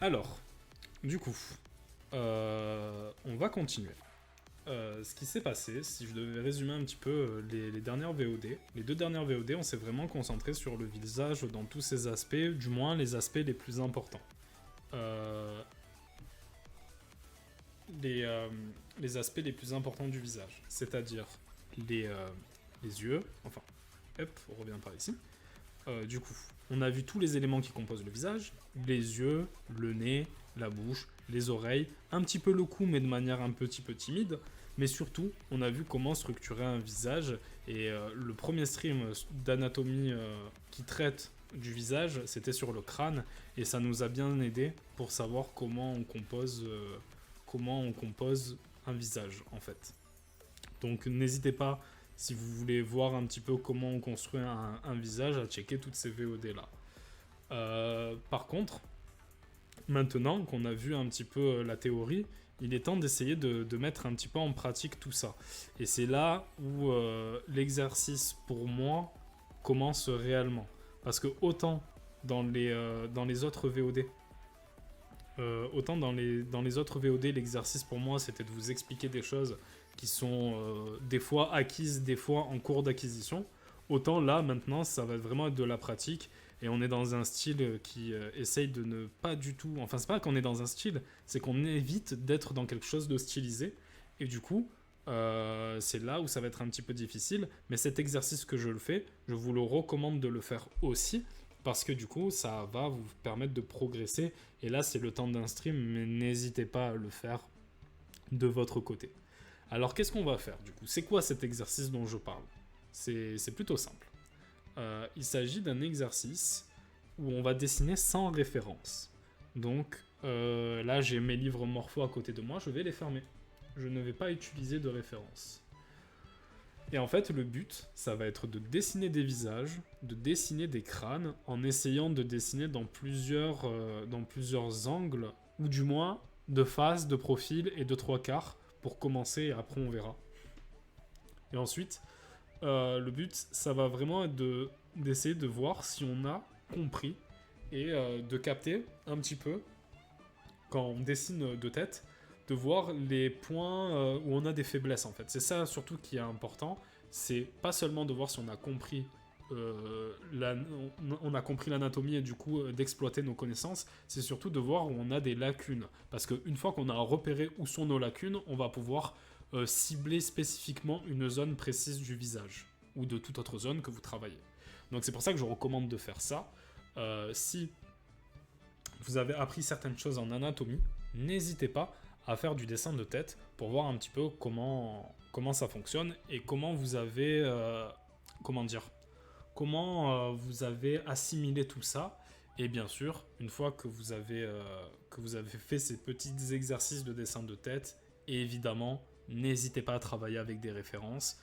Alors, du coup, on va continuer. Ce qui s'est passé, si je devais résumer un petit peu les dernières VOD, les deux dernières VOD, on s'est vraiment concentré sur le visage dans tous ses aspects, du moins les aspects les plus importants. Euh, les, euh, les aspects les plus importants du visage, c'est-à-dire les, euh, les yeux, enfin, hop, on revient par ici. Du coup, on a vu tous les éléments qui composent le visage, les yeux, le nez, la bouche, les oreilles, un petit peu le cou mais de manière un petit peu timide, mais surtout on a vu comment structurer un visage et le premier stream d'anatomie qui traite du visage c'était sur le crâne et ça nous a bien aidé pour savoir comment on compose un visage en fait. Donc n'hésitez pas, si vous voulez voir un petit peu comment on construit un visage, à checker toutes ces VOD là. Par contre, maintenant qu'on a vu un petit peu la théorie, il est temps d'essayer de mettre un petit peu en pratique tout ça. Et c'est là où l'exercice pour moi commence réellement. Parce que autant dans les autres VOD, autant dans les autres VOD, l'exercice pour moi, c'était de vous expliquer des choses qui sont des fois acquises, des fois en cours d'acquisition. Autant là, maintenant, ça va vraiment être de la pratique. Et on est dans un style qui essaye de ne pas du tout... Enfin, c'est pas qu'on est dans un style, c'est qu'on évite d'être dans quelque chose de stylisé. Et du coup, c'est là où ça va être un petit peu difficile. Mais cet exercice que je le fais, je vous le recommande de le faire aussi parce que du coup, ça va vous permettre de progresser. Et là, c'est le temps d'un stream, mais n'hésitez pas à le faire de votre côté. Alors, qu'est-ce qu'on va faire du coup? C'est quoi cet exercice dont je parle? C'est plutôt simple. Il s'agit d'un exercice où on va dessiner sans référence. Donc, là, j'ai mes livres morpho à côté de moi, je vais les fermer. Je ne vais pas utiliser de référence. Et en fait, le but, ça va être de dessiner des visages, de dessiner des crânes, en essayant de dessiner dans plusieurs angles, ou du moins de face, de profil et de trois quarts, pour commencer, et après on verra. Et ensuite, le but, ça va vraiment être d'essayer de voir si on a compris, et de capter un petit peu, quand on dessine de tête, de voir les points où on a des faiblesses en fait. C'est ça surtout qui est important, c'est pas seulement de voir si on a compris on a compris l'anatomie et du coup d'exploiter nos connaissances, c'est surtout de voir où on a des lacunes. Parce qu'une fois qu'on a repéré où sont nos lacunes, on va pouvoir cibler spécifiquement une zone précise du visage ou de toute autre zone que vous travaillez. Donc c'est pour ça que je recommande de faire ça. Si vous avez appris certaines choses en anatomie, n'hésitez pas à faire du dessin de tête pour voir un petit peu comment ça fonctionne et comment vous avez vous avez assimilé tout ça. Et bien sûr, une fois que vous avez fait ces petits exercices de dessin de tête, et évidemment, n'hésitez pas à travailler avec des références.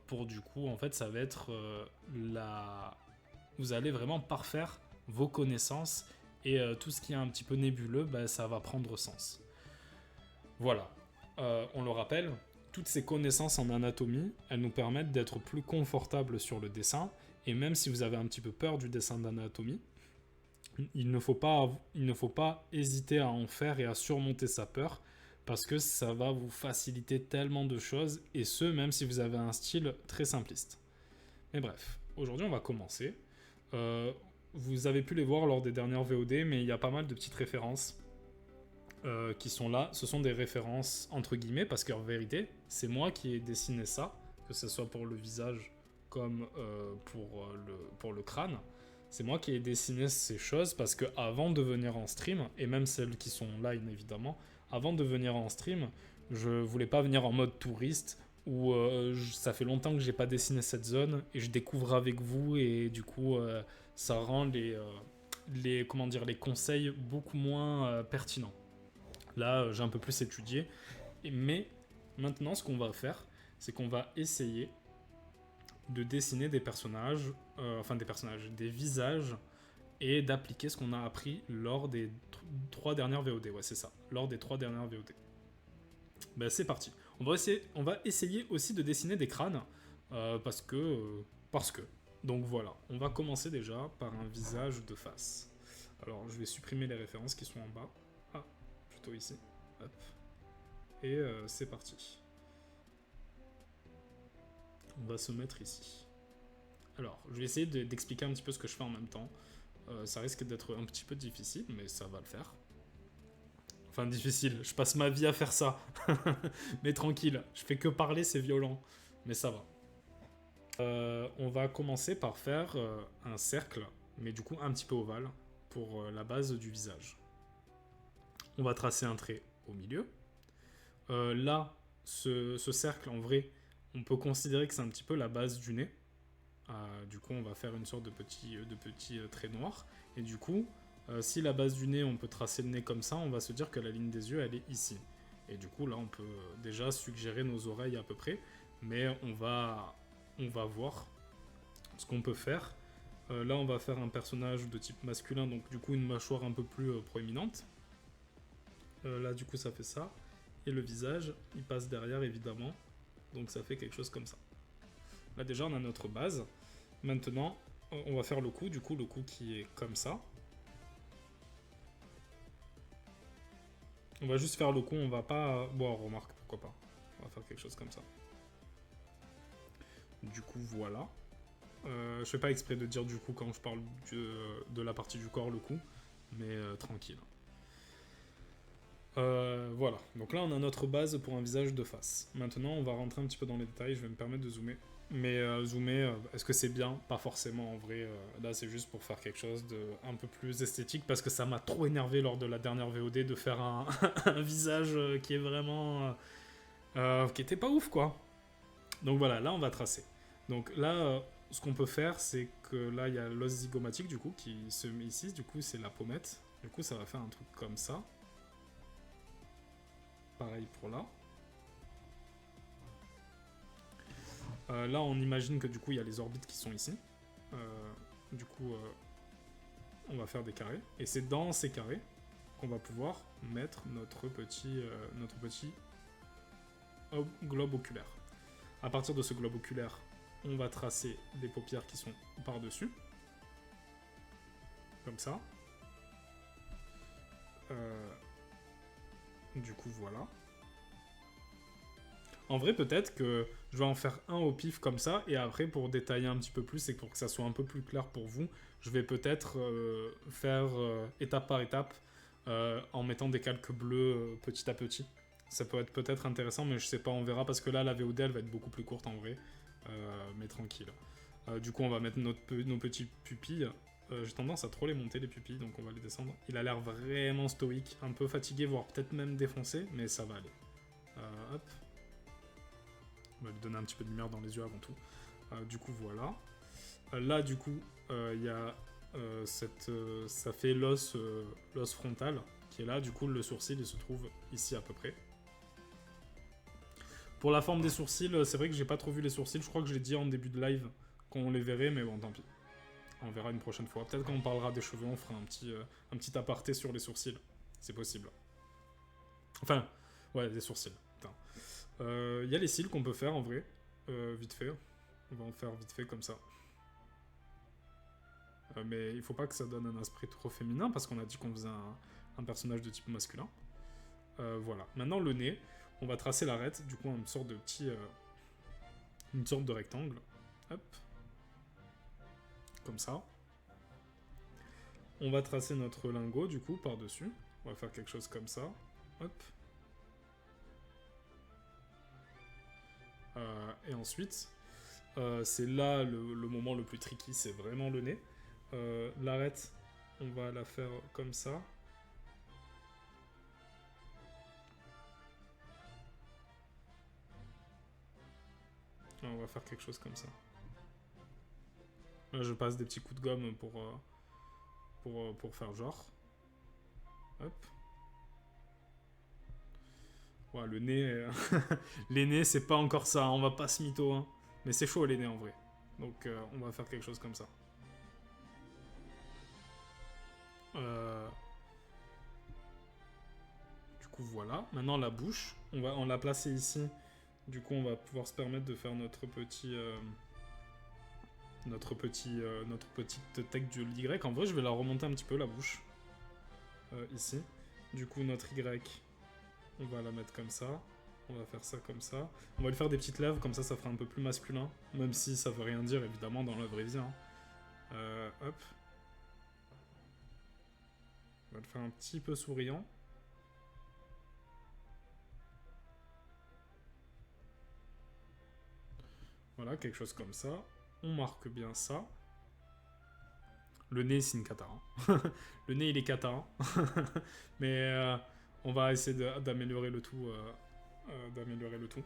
Pour du coup, en fait, ça va être vous allez vraiment parfaire vos connaissances et tout ce qui est un petit peu nébuleux, bah, ça va prendre sens. Voilà. On le rappelle, toutes ces connaissances en anatomie, elles nous permettent d'être plus confortables sur le dessin. Et même si vous avez un petit peu peur du dessin d'anatomie, il ne faut pas hésiter à en faire et à surmonter sa peur, parce que ça va vous faciliter tellement de choses, et ce, même si vous avez un style très simpliste. Mais bref, aujourd'hui on va commencer. Euh, Vous avez pu les voir lors des dernières VOD, mais il y a pas mal de petites références qui sont là. Ce sont des références entre guillemets, parce qu'en vérité, c'est moi qui ai dessiné ça, que ce soit pour le visage comme pour le crâne. C'est moi qui ai dessiné ces choses parce que avant de venir en stream, et même celles qui sont là évidemment, avant de venir en stream, je voulais pas venir en mode touriste où ça fait longtemps que j'ai pas dessiné cette zone et je découvre avec vous et du coup ça rend les conseils beaucoup moins pertinents. Là, j'ai un peu plus étudié. Mais maintenant, ce qu'on va faire, c'est qu'on va essayer de dessiner des personnages, des visages, et d'appliquer ce qu'on a appris lors des trois dernières VOD. Ouais, c'est ça, lors des trois dernières VOD. Ben, c'est parti. On va essayer aussi de dessiner des crânes, parce que. Donc voilà, on va commencer déjà par un visage de face. Alors, je vais supprimer les références qui sont en bas. Ah, plutôt ici. Hop. Et c'est parti. On va se mettre ici. Alors, je vais essayer d'expliquer un petit peu ce que je fais en même temps. Ça risque d'être un petit peu difficile, mais ça va le faire. Enfin, difficile, je passe ma vie à faire ça. Mais tranquille, je fais que parler, c'est violent. Mais ça va. On va commencer par faire un cercle, mais du coup un petit peu ovale, pour la base du visage. On va tracer un trait au milieu. Là, ce cercle, en vrai, on peut considérer que c'est un petit peu la base du nez. Du coup, on va faire une sorte de petit trait noir. Et du coup, si la base du nez, on peut tracer le nez comme ça, on va se dire que la ligne des yeux, elle est ici. Et du coup, là, on peut déjà suggérer nos oreilles à peu près. Mais on va voir ce qu'on peut faire. Là, on va faire un personnage de type masculin, donc du coup, une mâchoire un peu plus proéminente. Là, du coup, ça fait ça. Et le visage, il passe derrière, évidemment. Donc ça fait quelque chose comme ça. Là, déjà, on a notre base. Maintenant, on va faire le cou. Du coup, le cou qui est comme ça. On va juste faire le cou, on va pas... Bon, remarque, pourquoi pas. On va faire quelque chose comme ça. Du coup, voilà. Je fais pas exprès de dire du coup quand je parle de la partie du corps, le cou. Mais tranquille. Voilà, donc là on a notre base pour un visage de face. Maintenant on va rentrer un petit peu dans les détails, je vais me permettre de zoomer. Mais zoomer, est-ce que c'est bien? Pas forcément en vrai. Là c'est juste pour faire quelque chose de un peu plus esthétique parce que ça m'a trop énervé lors de la dernière VOD de faire un, un visage qui est vraiment... qui était pas ouf quoi. Donc voilà, là on va tracer. Donc là, ce qu'on peut faire c'est que là il y a l'os zygomatique du coup qui se met ici, du coup c'est la pommette. Du coup ça va faire un truc comme ça. Pareil pour là. Là, on imagine que du coup, il y a les orbites qui sont ici. Du coup, on va faire des carrés. Et c'est dans ces carrés qu'on va pouvoir mettre notre petit globe oculaire. À partir de ce globe oculaire, on va tracer des paupières qui sont par-dessus. Comme ça. Du coup, voilà. En vrai, peut-être que je vais en faire un au pif comme ça, et après, pour détailler un petit peu plus, et pour que ça soit un peu plus clair pour vous, je vais peut-être faire étape par étape, en mettant des calques bleus petit à petit. Ça peut être peut-être intéressant, mais je sais pas, on verra, parce que là, la VOD, elle va être beaucoup plus courte en vrai, mais tranquille. Du coup, on va mettre nos petits pupilles. J'ai tendance à trop les monter, les pupilles, donc on va les descendre. Il a l'air vraiment stoïque, un peu fatigué, voire peut-être même défoncé, mais ça va aller. Hop. On va lui donner un petit peu de lumière dans les yeux avant tout. Du coup, voilà. Là, du coup, il y a ça fait l'os frontal qui est là. Du coup, le sourcil, il se trouve ici à peu près. Pour la forme des sourcils, c'est vrai que j'ai pas trop vu les sourcils. Je crois que je l'ai dit en début de live qu'on les verrait, mais bon, tant pis. On verra une prochaine fois. Peut-être quand on parlera des cheveux, on fera un petit aparté sur les sourcils. C'est possible. Enfin, ouais, des sourcils. Il y a les cils qu'on peut faire en vrai, vite fait. On va en faire vite fait comme ça. Mais il faut pas que ça donne un aspect trop féminin parce qu'on a dit qu'on faisait un personnage de type masculin. Voilà. Maintenant le nez, on va tracer l'arête, du coup une sorte de une sorte de rectangle. Hop. Comme ça. On va tracer notre lingot du coup par-dessus. On va faire quelque chose comme ça. Hop. Et ensuite, c'est là le moment le plus tricky, c'est vraiment le nez. L'arête, on va la faire comme ça. On va faire quelque chose comme ça. Là, je passe des petits coups de gomme pour faire genre. Hop. Ouais, le nez... les nez, c'est pas encore ça, hein, on va pas se mytho. Hein. Mais c'est chaud les nez en vrai. Donc on va faire quelque chose comme ça. Du coup, voilà. Maintenant, la bouche, on l'a placée ici. Du coup, on va pouvoir se permettre de faire notre petite tech de l'Y. En vrai, je vais la remonter un petit peu, la bouche. ici. Du coup, notre Y, on va la mettre comme ça. On va faire ça comme ça. On va lui faire des petites lèvres, comme ça fera un peu plus masculin. Même si ça veut rien dire, évidemment, dans la vraie vie. Hein. Hop. On va le faire un petit peu souriant. Voilà, quelque chose comme ça. On marque bien ça. Le nez, c'est une cata. Hein. Le nez, il est cata. Hein. Mais on va essayer d'améliorer le tout. D'améliorer le tout.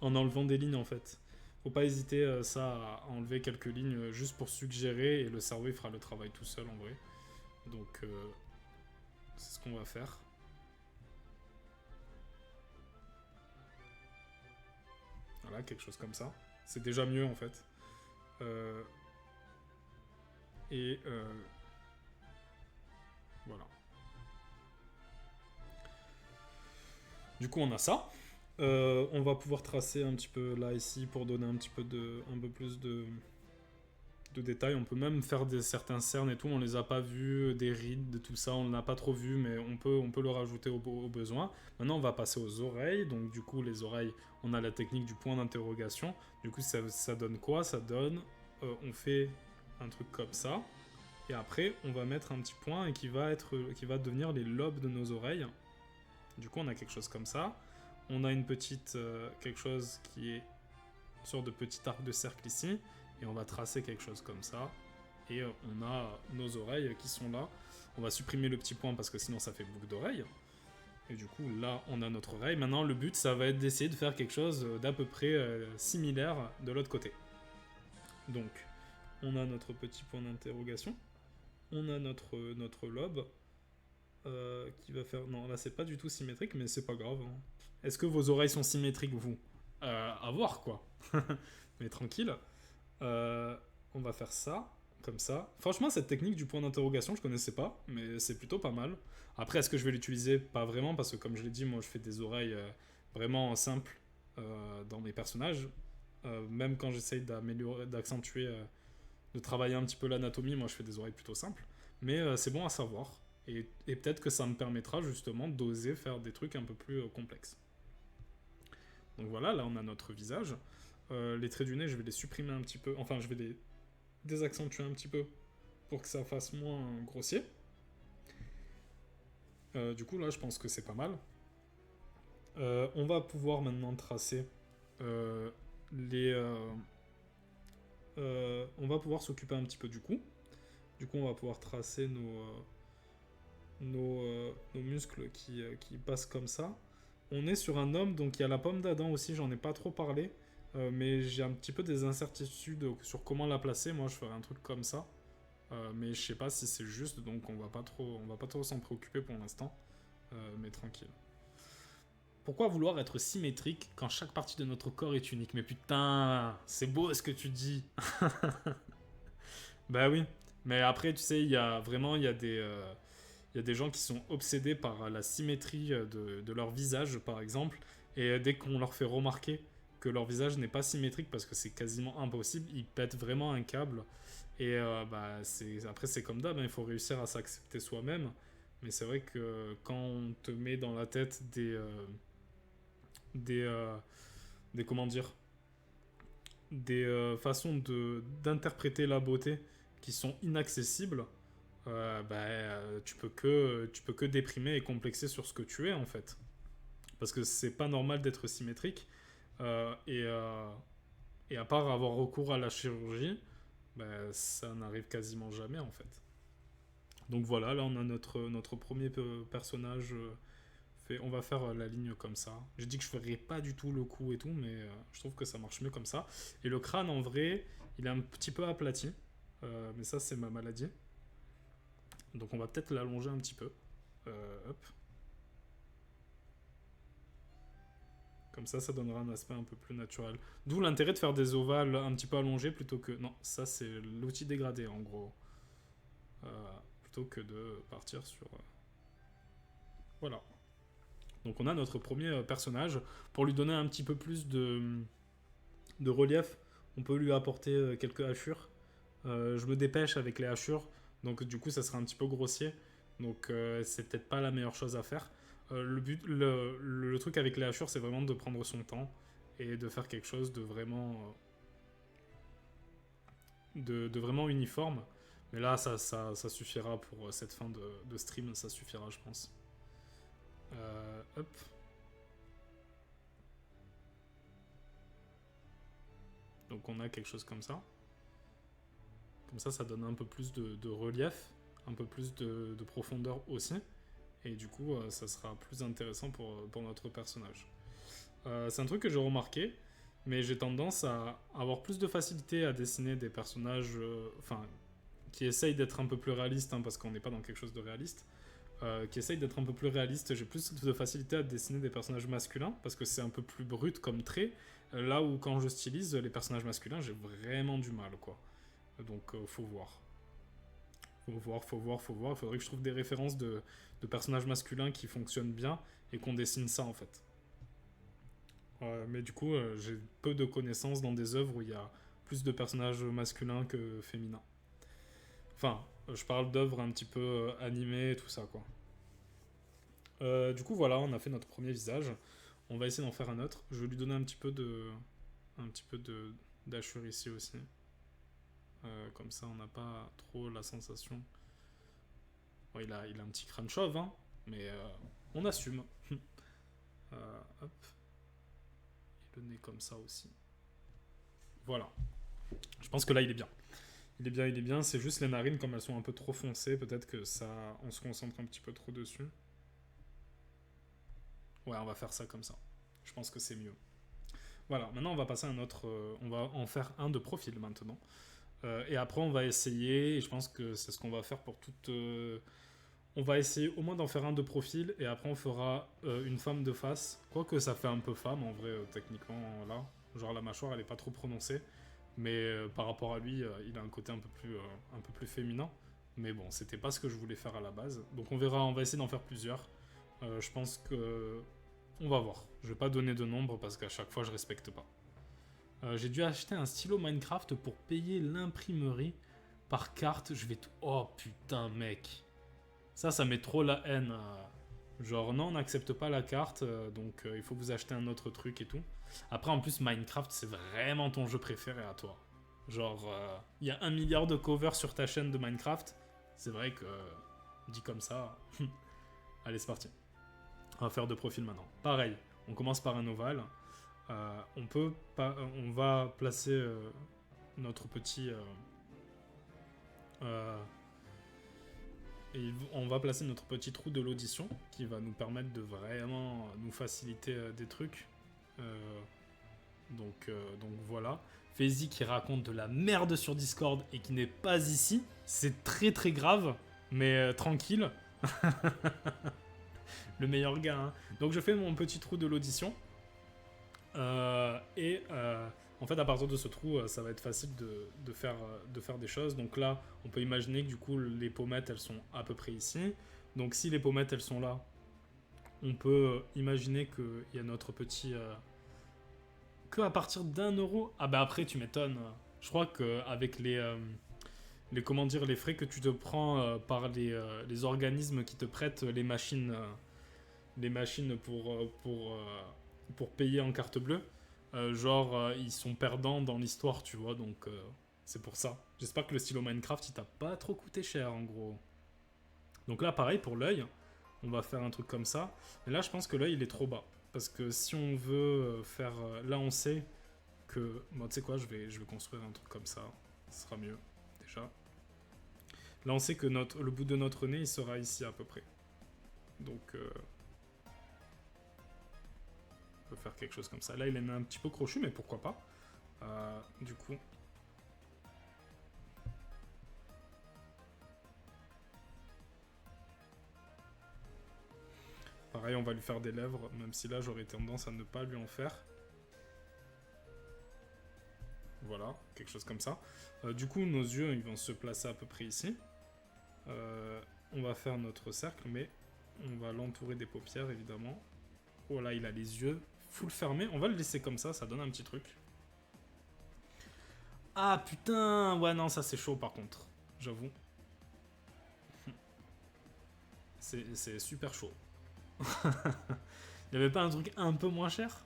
En enlevant des lignes, en fait. Faut pas hésiter à enlever quelques lignes juste pour suggérer, et le cerveau, il fera le travail tout seul, en vrai. Donc, c'est ce qu'on va faire. Voilà, quelque chose comme ça. C'est déjà mieux, en fait. Voilà. Du coup, on a ça. On va pouvoir tracer un petit peu là, ici, pour donner un peu plus de détails. On peut même faire certains cernes et tout. On les a pas vus, des rides, de tout ça. On n'a pas trop vu, mais on peut le rajouter au besoin. Maintenant, on va passer aux oreilles. Donc, du coup, les oreilles, on a la technique du point d'interrogation. Du coup, ça donne quoi? Ça donne... on fait un truc comme ça. Et après, on va mettre un petit point et qui va devenir les lobes de nos oreilles. Du coup, on a quelque chose comme ça. On a une petite... quelque chose qui est une sorte de petit arc de cercle ici. Et on va tracer quelque chose comme ça. Et on a nos oreilles qui sont là. On va supprimer le petit point parce que sinon ça fait boucle d'oreille. Et du coup, là, on a notre oreille. Maintenant, le but, ça va être d'essayer de faire quelque chose d'à peu près similaire de l'autre côté. Donc, on a notre petit point d'interrogation. On a notre lobe. Qui va faire... Non, là, c'est pas du tout symétrique, mais c'est pas grave. Hein. Est-ce que vos oreilles sont symétriques, vous À voir, quoi. Mais tranquille. On va faire ça, comme ça. Franchement, cette technique du point d'interrogation, je connaissais pas, mais c'est plutôt pas mal. Après, est-ce que je vais l'utiliser? Pas vraiment, parce que comme je l'ai dit, moi, je fais des oreilles vraiment simples dans mes personnages. Même quand j'essaye d'accentuer, de travailler un petit peu l'anatomie, moi, je fais des oreilles plutôt simples. Mais c'est bon à savoir. Et peut-être que ça me permettra justement d'oser faire des trucs un peu plus complexes. Donc voilà, là on a notre visage. Les traits du nez, je vais les supprimer un petit peu. Enfin, je vais les désaccentuer un petit peu pour que ça fasse moins grossier. Du coup, là, je pense que c'est pas mal. On va pouvoir maintenant tracer les... on va pouvoir s'occuper un petit peu du cou. Du coup, on va pouvoir tracer nos muscles qui passent comme ça. On est sur un homme, donc il y a la pomme d'Adam aussi, j'en ai pas trop parlé, mais j'ai un petit peu des incertitudes sur comment la placer. Moi, je ferais un truc comme ça, mais je sais pas si c'est juste, donc on va pas trop s'en préoccuper pour l'instant, mais tranquille. Pourquoi vouloir être symétrique quand chaque partie de notre corps est unique? Mais putain, c'est beau ce que tu dis. Bah oui, mais après, tu sais, il y a des gens qui sont obsédés par la symétrie de leur visage, par exemple, et dès qu'on leur fait remarquer que leur visage n'est pas symétrique parce que c'est quasiment impossible, ils pètent vraiment un câble. Et après, c'est comme d'hab, hein, il faut réussir à s'accepter soi-même. Mais c'est vrai que quand on te met dans la tête des comment dire, des façons d'interpréter la beauté qui sont inaccessibles, tu peux que déprimer et complexer sur ce que tu es en fait. Parce que c'est pas normal d'être symétrique. Et à part avoir recours à la chirurgie, ça n'arrive quasiment jamais en fait. Donc voilà, là on a notre premier personnage fait. On va faire la ligne comme ça. J'ai dit que je ferais pas du tout le cou et tout, mais je trouve que ça marche mieux comme ça. Et le crâne en vrai, il est un petit peu aplati. Mais ça c'est ma maladie. Donc on va peut-être l'allonger un petit peu. Hop. Comme ça donnera un aspect un peu plus naturel. D'où l'intérêt de faire des ovales un petit peu allongés plutôt que... Non, ça c'est l'outil dégradé en gros. Plutôt que de partir sur... Voilà. Donc on a notre premier personnage. Pour lui donner un petit peu plus de relief, on peut lui apporter quelques hachures. Je me dépêche avec les hachures. Donc du coup ça sera un petit peu grossier. Donc c'est peut-être pas la meilleure chose à faire. Le truc avec les hachures, c'est vraiment de prendre son temps et de faire quelque chose de vraiment, de vraiment uniforme. Mais là, ça suffira pour cette fin de stream, ça suffira, je pense. Hop. Donc on a quelque chose comme ça. Comme ça donne un peu plus de relief, un peu plus de profondeur aussi. Et du coup, ça sera plus intéressant pour notre personnage. C'est un truc que j'ai remarqué, mais j'ai tendance à avoir plus de facilité à dessiner des personnages, qui essayent d'être un peu plus réalistes, hein, parce qu'on n'est pas dans quelque chose de réaliste, qui essayent d'être un peu plus réalistes. J'ai plus de facilité à dessiner des personnages masculins, parce que c'est un peu plus brut comme trait, là où quand je stylise les personnages masculins, j'ai vraiment du mal, quoi. Donc, faut voir. Faut voir. Il faudrait que je trouve des références de personnages masculins qui fonctionnent bien et qu'on dessine ça, en fait. Mais du coup, j'ai peu de connaissances dans des œuvres où il y a plus de personnages masculins que féminins. Enfin, je parle d'œuvres un petit peu animées et tout ça, quoi. Du coup, voilà, on a fait notre premier visage. On va essayer d'en faire un autre. Je vais lui donner un petit peu d'hachure ici aussi. Comme ça, on n'a pas trop la sensation. Bon, il a un petit crâne chauve, hein, mais on assume. Hop. Et le nez comme ça aussi. Voilà. Je pense que là, il est bien. Il est bien. C'est juste les narines, comme elles sont un peu trop foncées, peut-être que ça, on se concentre un petit peu trop dessus. Ouais, on va faire ça comme ça. Je pense que c'est mieux. Voilà, maintenant on va passer à un autre. On va en faire un de profil maintenant. Et après, on va essayer, et je pense que c'est ce qu'on va faire pour toute. On va essayer au moins d'en faire un de profil, et après, on fera une femme de face. Quoique ça fait un peu femme, en vrai, techniquement, là. Genre, la mâchoire, elle est pas trop prononcée. Mais par rapport à lui, il a un côté un peu plus féminin. Mais bon, c'était pas ce que je voulais faire à la base. Donc, on verra, on va essayer d'en faire plusieurs. Je pense que. On va voir. Je vais pas donner de nombre parce qu'à chaque fois, je respecte pas. J'ai dû acheter un stylo Minecraft pour payer l'imprimerie par carte. Je vais tout. Oh putain, mec. Ça met trop la haine. Genre, non, on n'accepte pas la carte, donc il faut vous acheter un autre truc et tout. Après, en plus, Minecraft, c'est vraiment ton jeu préféré à toi. Genre, il y a 1 milliard de covers sur ta chaîne de Minecraft. C'est vrai que, dit comme ça. Allez, c'est parti. On va faire de profil maintenant. Pareil, on commence par un ovale. On va placer notre petit. Et on va placer notre petit trou de l'audition qui va nous permettre de vraiment nous faciliter des trucs. Donc voilà. Faizy qui raconte de la merde sur Discord et qui n'est pas ici. C'est très très grave, mais tranquille. Le meilleur gars, hein. Donc je fais mon petit trou de l'audition. En fait, à partir de ce trou, ça va être facile de faire des choses. Donc là, on peut imaginer que du coup, les pommettes, elles sont à peu près ici. Donc si les pommettes, elles sont là, on peut imaginer qu'il y a notre petit... Que à partir d'1 euro. Ah bah après, tu m'étonnes. Je crois qu'avec comment dire, les frais que tu te prends par les organismes qui te prêtent les machines pour payer en carte bleue, ils sont perdants dans l'histoire, tu vois, donc c'est pour ça. J'espère que le stylo Minecraft, il t'a pas trop coûté cher, en gros. Donc là, pareil, pour l'œil, on va faire un truc comme ça. Mais là, je pense que l'œil, il est trop bas. Parce que si on veut faire... là, on sait que... Bon, tu sais quoi, je vais construire un truc comme ça. Ce sera mieux, déjà. Là, on sait que le bout de notre nez, il sera ici, à peu près. Donc... on peut faire quelque chose comme ça. Là, il est un petit peu crochu, mais pourquoi pas. Du coup... Pareil, on va lui faire des lèvres, même si là, j'aurais tendance à ne pas lui en faire. Voilà, quelque chose comme ça. Du coup, nos yeux, ils vont se placer à peu près ici. On va faire notre cercle, mais on va l'entourer des paupières, évidemment. Oh là, il a les yeux full fermés. On va le laisser comme ça donne un petit truc. Ah putain, ouais non, ça c'est chaud par contre, j'avoue. C'est super chaud. Il y avait pas un truc un peu moins cher?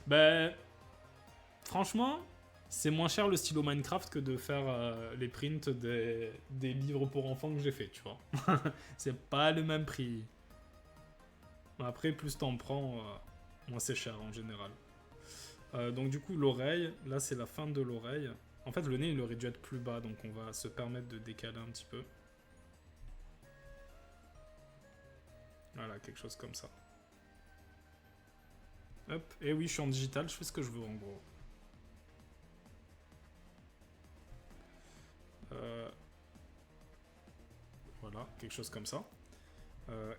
Ben, franchement, c'est moins cher le stylo Minecraft que de faire les prints des livres pour enfants que j'ai fait, tu vois. C'est pas le même prix. Après, plus t'en prends, moins c'est cher en général. Donc du coup, l'oreille, là c'est la fin de l'oreille. En fait, le nez il aurait dû être plus bas, donc on va se permettre de décaler un petit peu. Voilà, quelque chose comme ça. Hop, et oui, je suis en digital, je fais ce que je veux en gros. Voilà, quelque chose comme ça.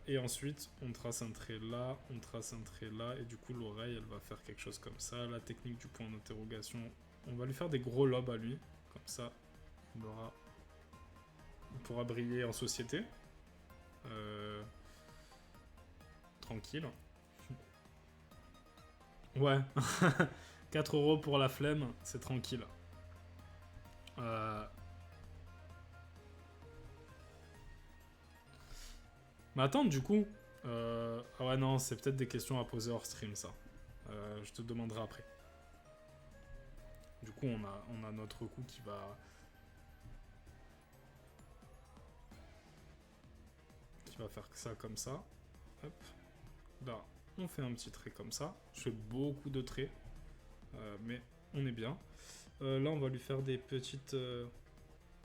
Et ensuite, on trace un trait là, on trace un trait là, et du coup, l'oreille, elle va faire quelque chose comme ça. La technique du point d'interrogation, on va lui faire des gros lobes à lui, comme ça, il pourra briller en société. Tranquille. Ouais, 4 € pour la flemme, c'est tranquille. Mais attends, du coup... Ah ouais, non, c'est peut-être des questions à poser hors stream, ça. Je te demanderai après. Du coup, on a notre coup qui va... faire ça comme ça. Hop. Là, on fait un petit trait comme ça. Je fais beaucoup de traits. Mais on est bien. Là, on va lui faire des petites...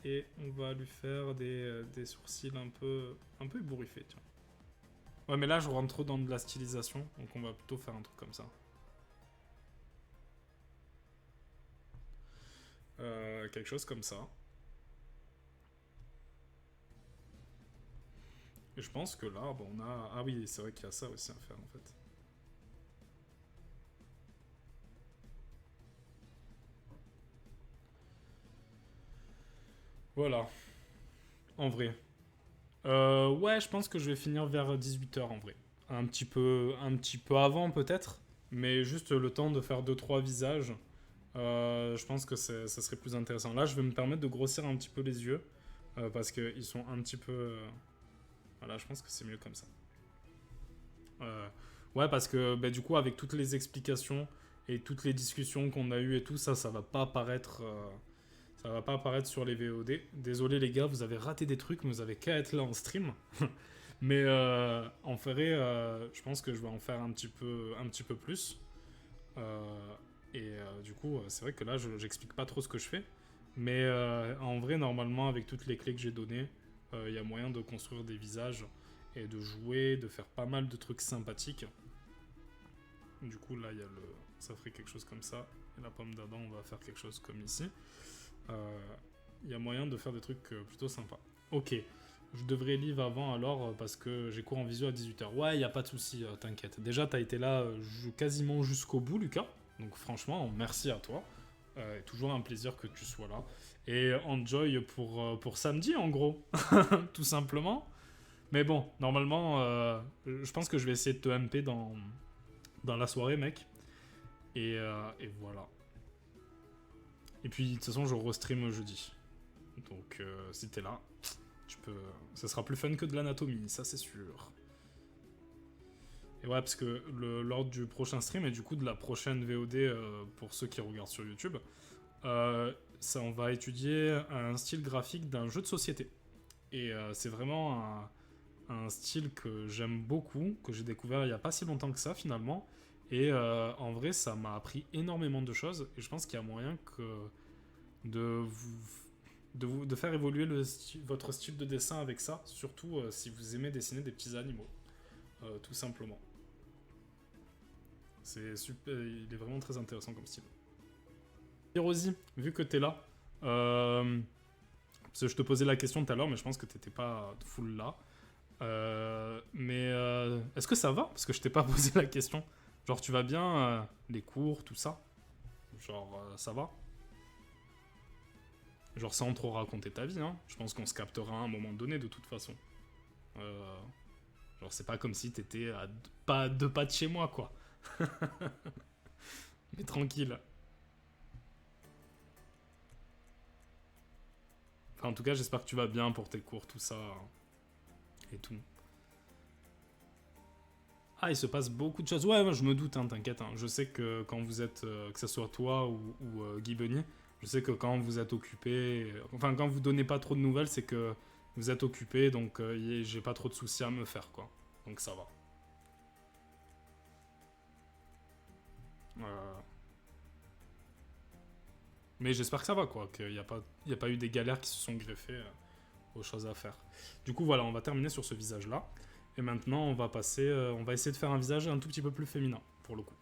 et on va lui faire des sourcils un peu ébouriffés, tiens. Ouais, mais là, je rentre trop dans de la stylisation, donc on va plutôt faire un truc comme ça. Quelque chose comme ça. Et je pense que là, bon, on a... Ah oui, c'est vrai qu'il y a ça aussi à faire, en fait. Voilà. En vrai. Ouais, je pense que je vais finir vers 18 h en vrai. Un petit peu avant peut-être, mais juste le temps de faire 2-3 visages. Je pense que ça serait plus intéressant. Là, je vais me permettre de grossir un petit peu les yeux, parce qu'ils sont un petit peu... Voilà, je pense que c'est mieux comme ça. Ouais, parce que bah, du coup, avec toutes les explications et toutes les discussions qu'on a eues et tout, ça va pas apparaître... Ça va pas apparaître sur les VOD. Désolé les gars, vous avez raté des trucs, mais vous avez qu'à être là en stream. Mais en vrai, je pense que je vais en faire un petit peu plus. Du coup, c'est vrai que là, j'explique pas trop ce que je fais. Mais en vrai, normalement, avec toutes les clés que j'ai données, il y a moyen de construire des visages et de jouer, de faire pas mal de trucs sympathiques. Du coup, là, ça ferait quelque chose comme ça. Et la pomme d'Adam, on va faire quelque chose comme ici. Il y a moyen de faire des trucs plutôt sympas. Ok, je devrais live avant alors parce que j'ai cours en visio à 18 h. Ouais, il n'y a pas de souci, t'inquiète. Déjà, t'as été là quasiment jusqu'au bout, Lucas. Donc franchement, merci à toi. Toujours un plaisir que tu sois là. Et enjoy pour samedi, en gros. Tout simplement. Mais bon, normalement, je pense que je vais essayer de te MP dans la soirée, mec. Et voilà. Et puis, de toute façon, je restream jeudi. Donc, si t'es là, tu peux... Ça sera plus fun que de l'anatomie, ça c'est sûr. Et ouais, parce que lors du prochain stream et du coup de la prochaine VOD pour ceux qui regardent sur YouTube, ça, on va étudier un style graphique d'un jeu de société. Et c'est vraiment un style que j'aime beaucoup, que j'ai découvert il n'y a pas si longtemps que ça finalement. Et en vrai, ça m'a appris énormément de choses. Et je pense qu'il y a moyen de faire évoluer votre style de dessin avec ça, surtout si vous aimez dessiner des petits animaux, tout simplement. C'est super, il est vraiment très intéressant comme style. Et Rosie, vu que t'es là, parce que je te posais la question tout à l'heure, mais je pense que t'étais pas full là. Est-ce que ça va? Parce que je t'ai pas posé la question. Genre, tu vas bien, les cours, tout ça? Genre, ça va? Genre, sans trop raconter ta vie, hein. Je pense qu'on se captera à un moment donné, de toute façon. Genre, c'est pas comme si t'étais à deux pas de chez moi, quoi. Mais tranquille. Enfin, en tout cas, j'espère que tu vas bien pour tes cours, tout ça et tout. Ah, il se passe beaucoup de choses. Ouais, je me doute, hein, t'inquiète. Hein. Je sais que quand vous êtes, que ce soit toi ou Guy Beignet, je sais que quand vous êtes occupé, enfin quand vous donnez pas trop de nouvelles, c'est que vous êtes occupé, donc j'ai pas trop de soucis à me faire, quoi. Donc ça va. Euh, Mais j'espère que ça va, quoi. Qu'il n'y a pas eu des galères qui se sont greffées aux choses à faire. Du coup, voilà, on va terminer sur ce visage-là. Et maintenant, on va passer, on va essayer de faire un visage un tout petit peu plus féminin, pour le coup.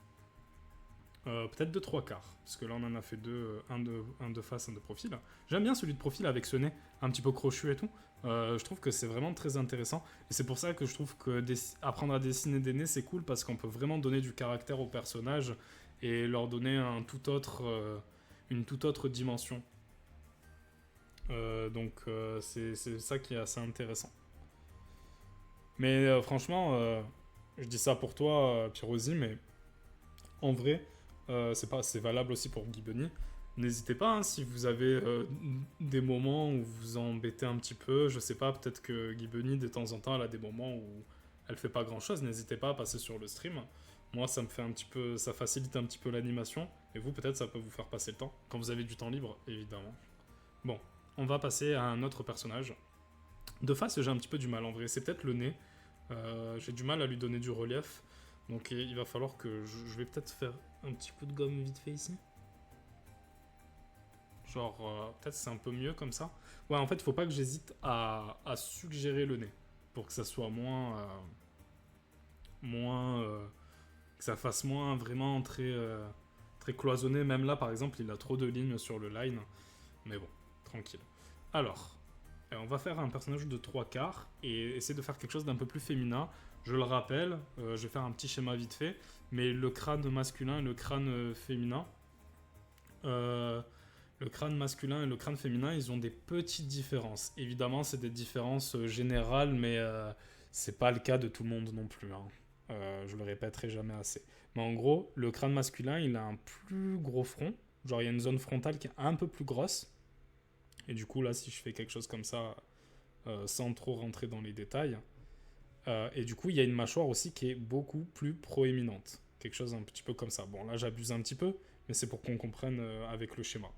Peut-être de trois quarts, parce que là on en a fait deux, un de face, un de profil. J'aime bien celui de profil avec ce nez un petit peu crochu et tout. Je trouve que c'est vraiment très intéressant. Et c'est pour ça que je trouve que apprendre à dessiner des nez c'est cool, parce qu'on peut vraiment donner du caractère aux personnages et leur donner une toute autre dimension. Donc c'est ça qui est assez intéressant. Mais franchement, je dis ça pour toi, Pirosi, mais en vrai, c'est valable aussi pour Guy Beignet. N'hésitez pas, hein, si vous avez des moments où vous vous embêtez un petit peu, je sais pas, peut-être que Guy Beignet, de temps en temps, elle a des moments où elle fait pas grand-chose, n'hésitez pas à passer sur le stream. Moi, ça me fait un petit peu, ça facilite un petit peu l'animation, et vous, peut-être, ça peut vous faire passer le temps, quand vous avez du temps libre, évidemment. Bon, on va passer à un autre personnage. De face, j'ai un petit peu du mal, en vrai, c'est peut-être le nez. J'ai du mal à lui donner du relief. Donc il va falloir que je vais peut-être faire un petit coup de gomme vite fait ici. Genre, peut-être c'est un peu mieux comme ça. Ouais, en fait, il faut pas que j'hésite à suggérer le nez. Pour que ça soit que ça fasse moins vraiment très cloisonné. Même là, par exemple, il a trop de lignes sur le line. Mais bon, tranquille. Alors, on va faire un personnage de trois quarts et essayer de faire quelque chose d'un peu plus féminin. Je le rappelle, je vais faire un petit schéma vite fait, mais le crâne masculin et le crâne féminin, le crâne masculin et le crâne féminin, ils ont des petites différences. Évidemment, c'est des différences générales, mais c'est pas le cas de tout le monde non plus. Hein. Je le répéterai jamais assez. Mais en gros, le crâne masculin, il a un plus gros front. Genre, il y a une zone frontale qui est un peu plus grosse. Et du coup, là, si je fais quelque chose comme ça, sans trop rentrer dans les détails, et du coup, il y a une mâchoire aussi qui est beaucoup plus proéminente. Quelque chose un petit peu comme ça. Bon, là, j'abuse un petit peu, mais c'est pour qu'on comprenne avec le schéma.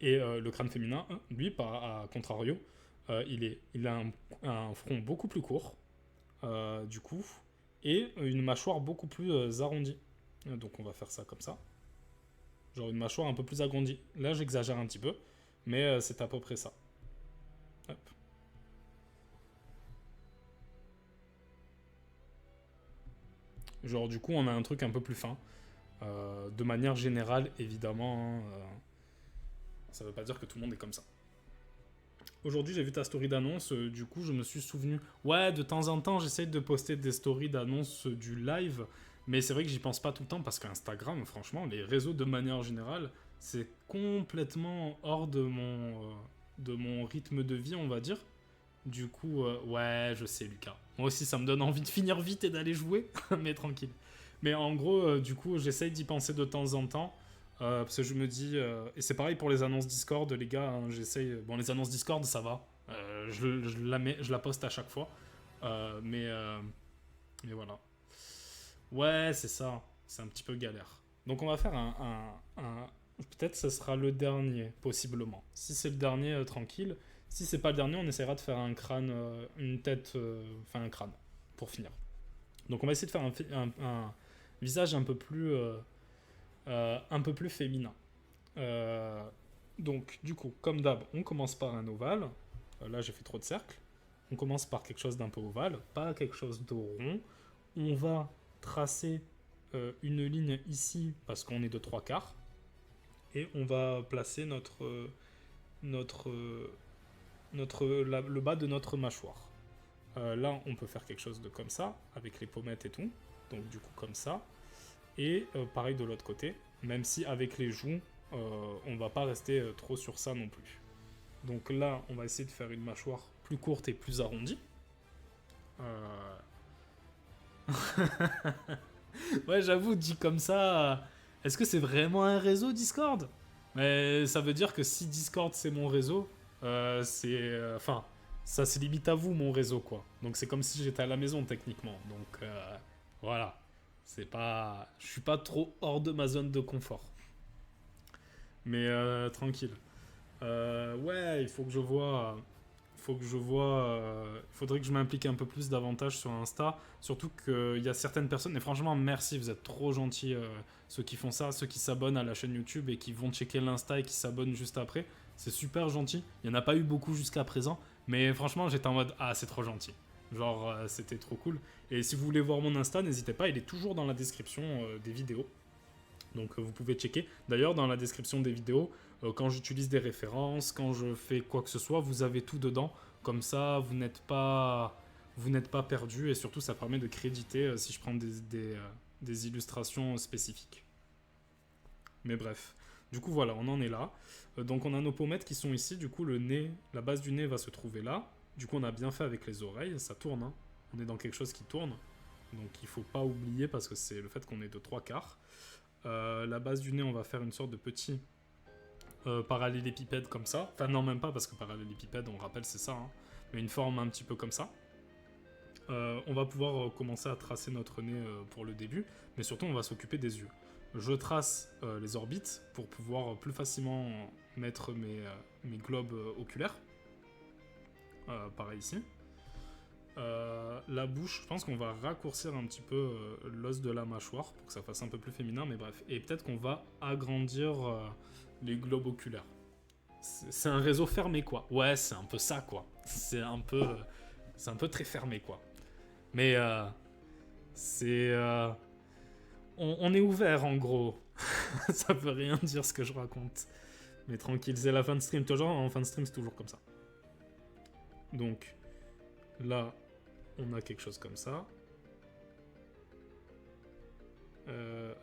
Et le crâne féminin, lui, à contrario, il a un front beaucoup plus court, du coup, et une mâchoire beaucoup plus arrondie. Donc, on va faire ça comme ça. Genre une mâchoire un peu plus agrandie. Là, j'exagère un petit peu, mais c'est à peu près ça. Hop. Genre, du coup, on a un truc un peu plus fin. De manière générale, évidemment, hein, ça veut pas dire que tout le monde est comme ça. Aujourd'hui, j'ai vu ta story d'annonce, du coup, je me suis souvenu. Ouais, de temps en temps, j'essaye de poster des stories d'annonce du live, mais c'est vrai que j'y pense pas tout le temps parce qu'Instagram, franchement, les réseaux de manière générale, c'est complètement hors de mon rythme de vie, on va dire. Du coup, ouais, je sais, Lucas. Moi aussi, ça me donne envie de finir vite et d'aller jouer, mais tranquille. Mais en gros, du coup, j'essaye d'y penser de temps en temps. Parce que je me dis, et c'est pareil pour les annonces Discord, les gars, hein, j'essaye. Bon, les annonces Discord, ça va. Je la poste à chaque fois. Mais voilà. Ouais, c'est ça. C'est un petit peu galère. Donc on va faire peut-être ce sera le dernier, possiblement. Si c'est le dernier, tranquille. Si c'est pas le dernier, on essaiera de faire un crâne, une tête, enfin un crâne, pour finir. Donc on va essayer de faire un visage un peu plus féminin. Donc du coup, comme d'hab, on commence par un ovale. Là j'ai fait trop de cercles. On commence par quelque chose d'un peu ovale, pas quelque chose de rond. On va tracer une ligne ici parce qu'on est de trois quarts. Et on va placer le bas de notre mâchoire. Là, on peut faire quelque chose de comme ça, avec les pommettes et tout. Donc du coup comme ça. Et pareil de l'autre côté, même si avec les joues, on va pas rester trop sur ça non plus. Donc là, on va essayer de faire une mâchoire plus courte et plus arrondie. Ouais, j'avoue, dit comme ça, est-ce que c'est vraiment un réseau Discord? Mais ça veut dire que si Discord c'est mon réseau, enfin, ça se limite à vous, mon réseau, quoi. Donc c'est comme si j'étais à la maison, techniquement. Donc voilà. Je suis pas trop hors de ma zone de confort. Mais tranquille. Ouais, il faut que je vois. Il faudrait que je m'implique un peu plus davantage sur Insta. Surtout qu'il y a certaines personnes, et franchement, merci, vous êtes trop gentils, ceux qui font ça, ceux qui s'abonnent à la chaîne YouTube et qui vont checker l'Insta et qui s'abonnent juste après. C'est super gentil. Il n'y en a pas eu beaucoup jusqu'à présent, mais franchement, j'étais en mode ah, c'est trop gentil. Genre, c'était trop cool. Et si vous voulez voir mon Insta, n'hésitez pas, il est toujours dans la description des vidéos. Donc vous pouvez checker. D'ailleurs, dans la description des vidéos, quand j'utilise des références, quand je fais quoi que ce soit, vous avez tout dedans. Comme ça, vous n'êtes pas perdu et surtout, ça permet de créditer si je prends des illustrations spécifiques. Mais bref. Du coup, voilà, on en est là. Donc on a nos pommettes qui sont ici. Du coup, le nez, la base du nez va se trouver là. Du coup, on a bien fait avec les oreilles. Ça tourne, hein. On est dans quelque chose qui tourne. Donc il faut pas oublier parce que c'est le fait qu'on est de 3/4. La base du nez, on va faire une sorte de petit parallélépipède comme ça. Enfin, non, même pas, parce que parallélépipède, on rappelle, c'est ça. Hein. Mais une forme un petit peu comme ça. On va pouvoir commencer à tracer notre nez pour le début. Mais surtout, on va s'occuper des yeux. Je trace les orbites pour pouvoir plus facilement mettre mes globes oculaires. Pareil ici. La bouche, je pense qu'on va raccourcir un petit peu l'os de la mâchoire pour que ça fasse un peu plus féminin, mais bref. Et peut-être qu'on va agrandir les globes oculaires. C'est un réseau fermé, quoi. Ouais, c'est un peu ça, quoi. C'est un peu très fermé, quoi. Mais on est ouvert, en gros. Ça veut rien dire ce que je raconte. Mais tranquille, c'est la fin de stream. Toujours en fin de stream, c'est toujours comme ça. Donc, là, on a quelque chose comme ça. Là,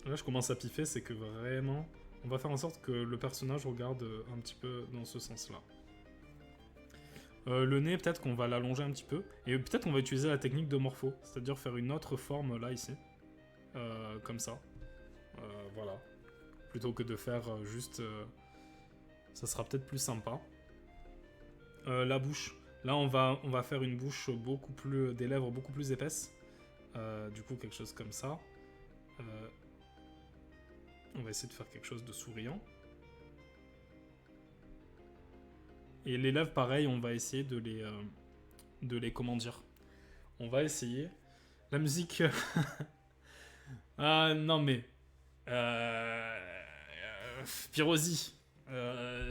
je commence à piffer, c'est que vraiment, on va faire en sorte que le personnage regarde un petit peu dans ce sens-là. Le nez, peut-être qu'on va l'allonger un petit peu. Et peut-être qu'on va utiliser la technique de morpho. C'est-à-dire faire une autre forme, là, ici. Comme ça. Voilà. Plutôt que de faire juste... ça sera peut-être plus sympa. La bouche. Là, on va faire une bouche beaucoup plus... des lèvres beaucoup plus épaisses. Du coup, quelque chose comme ça. On va essayer de faire quelque chose de souriant. Et les lèvres, pareil, on va essayer de les comment dire. On va essayer. La musique... ah, non, mais... Pyrosi.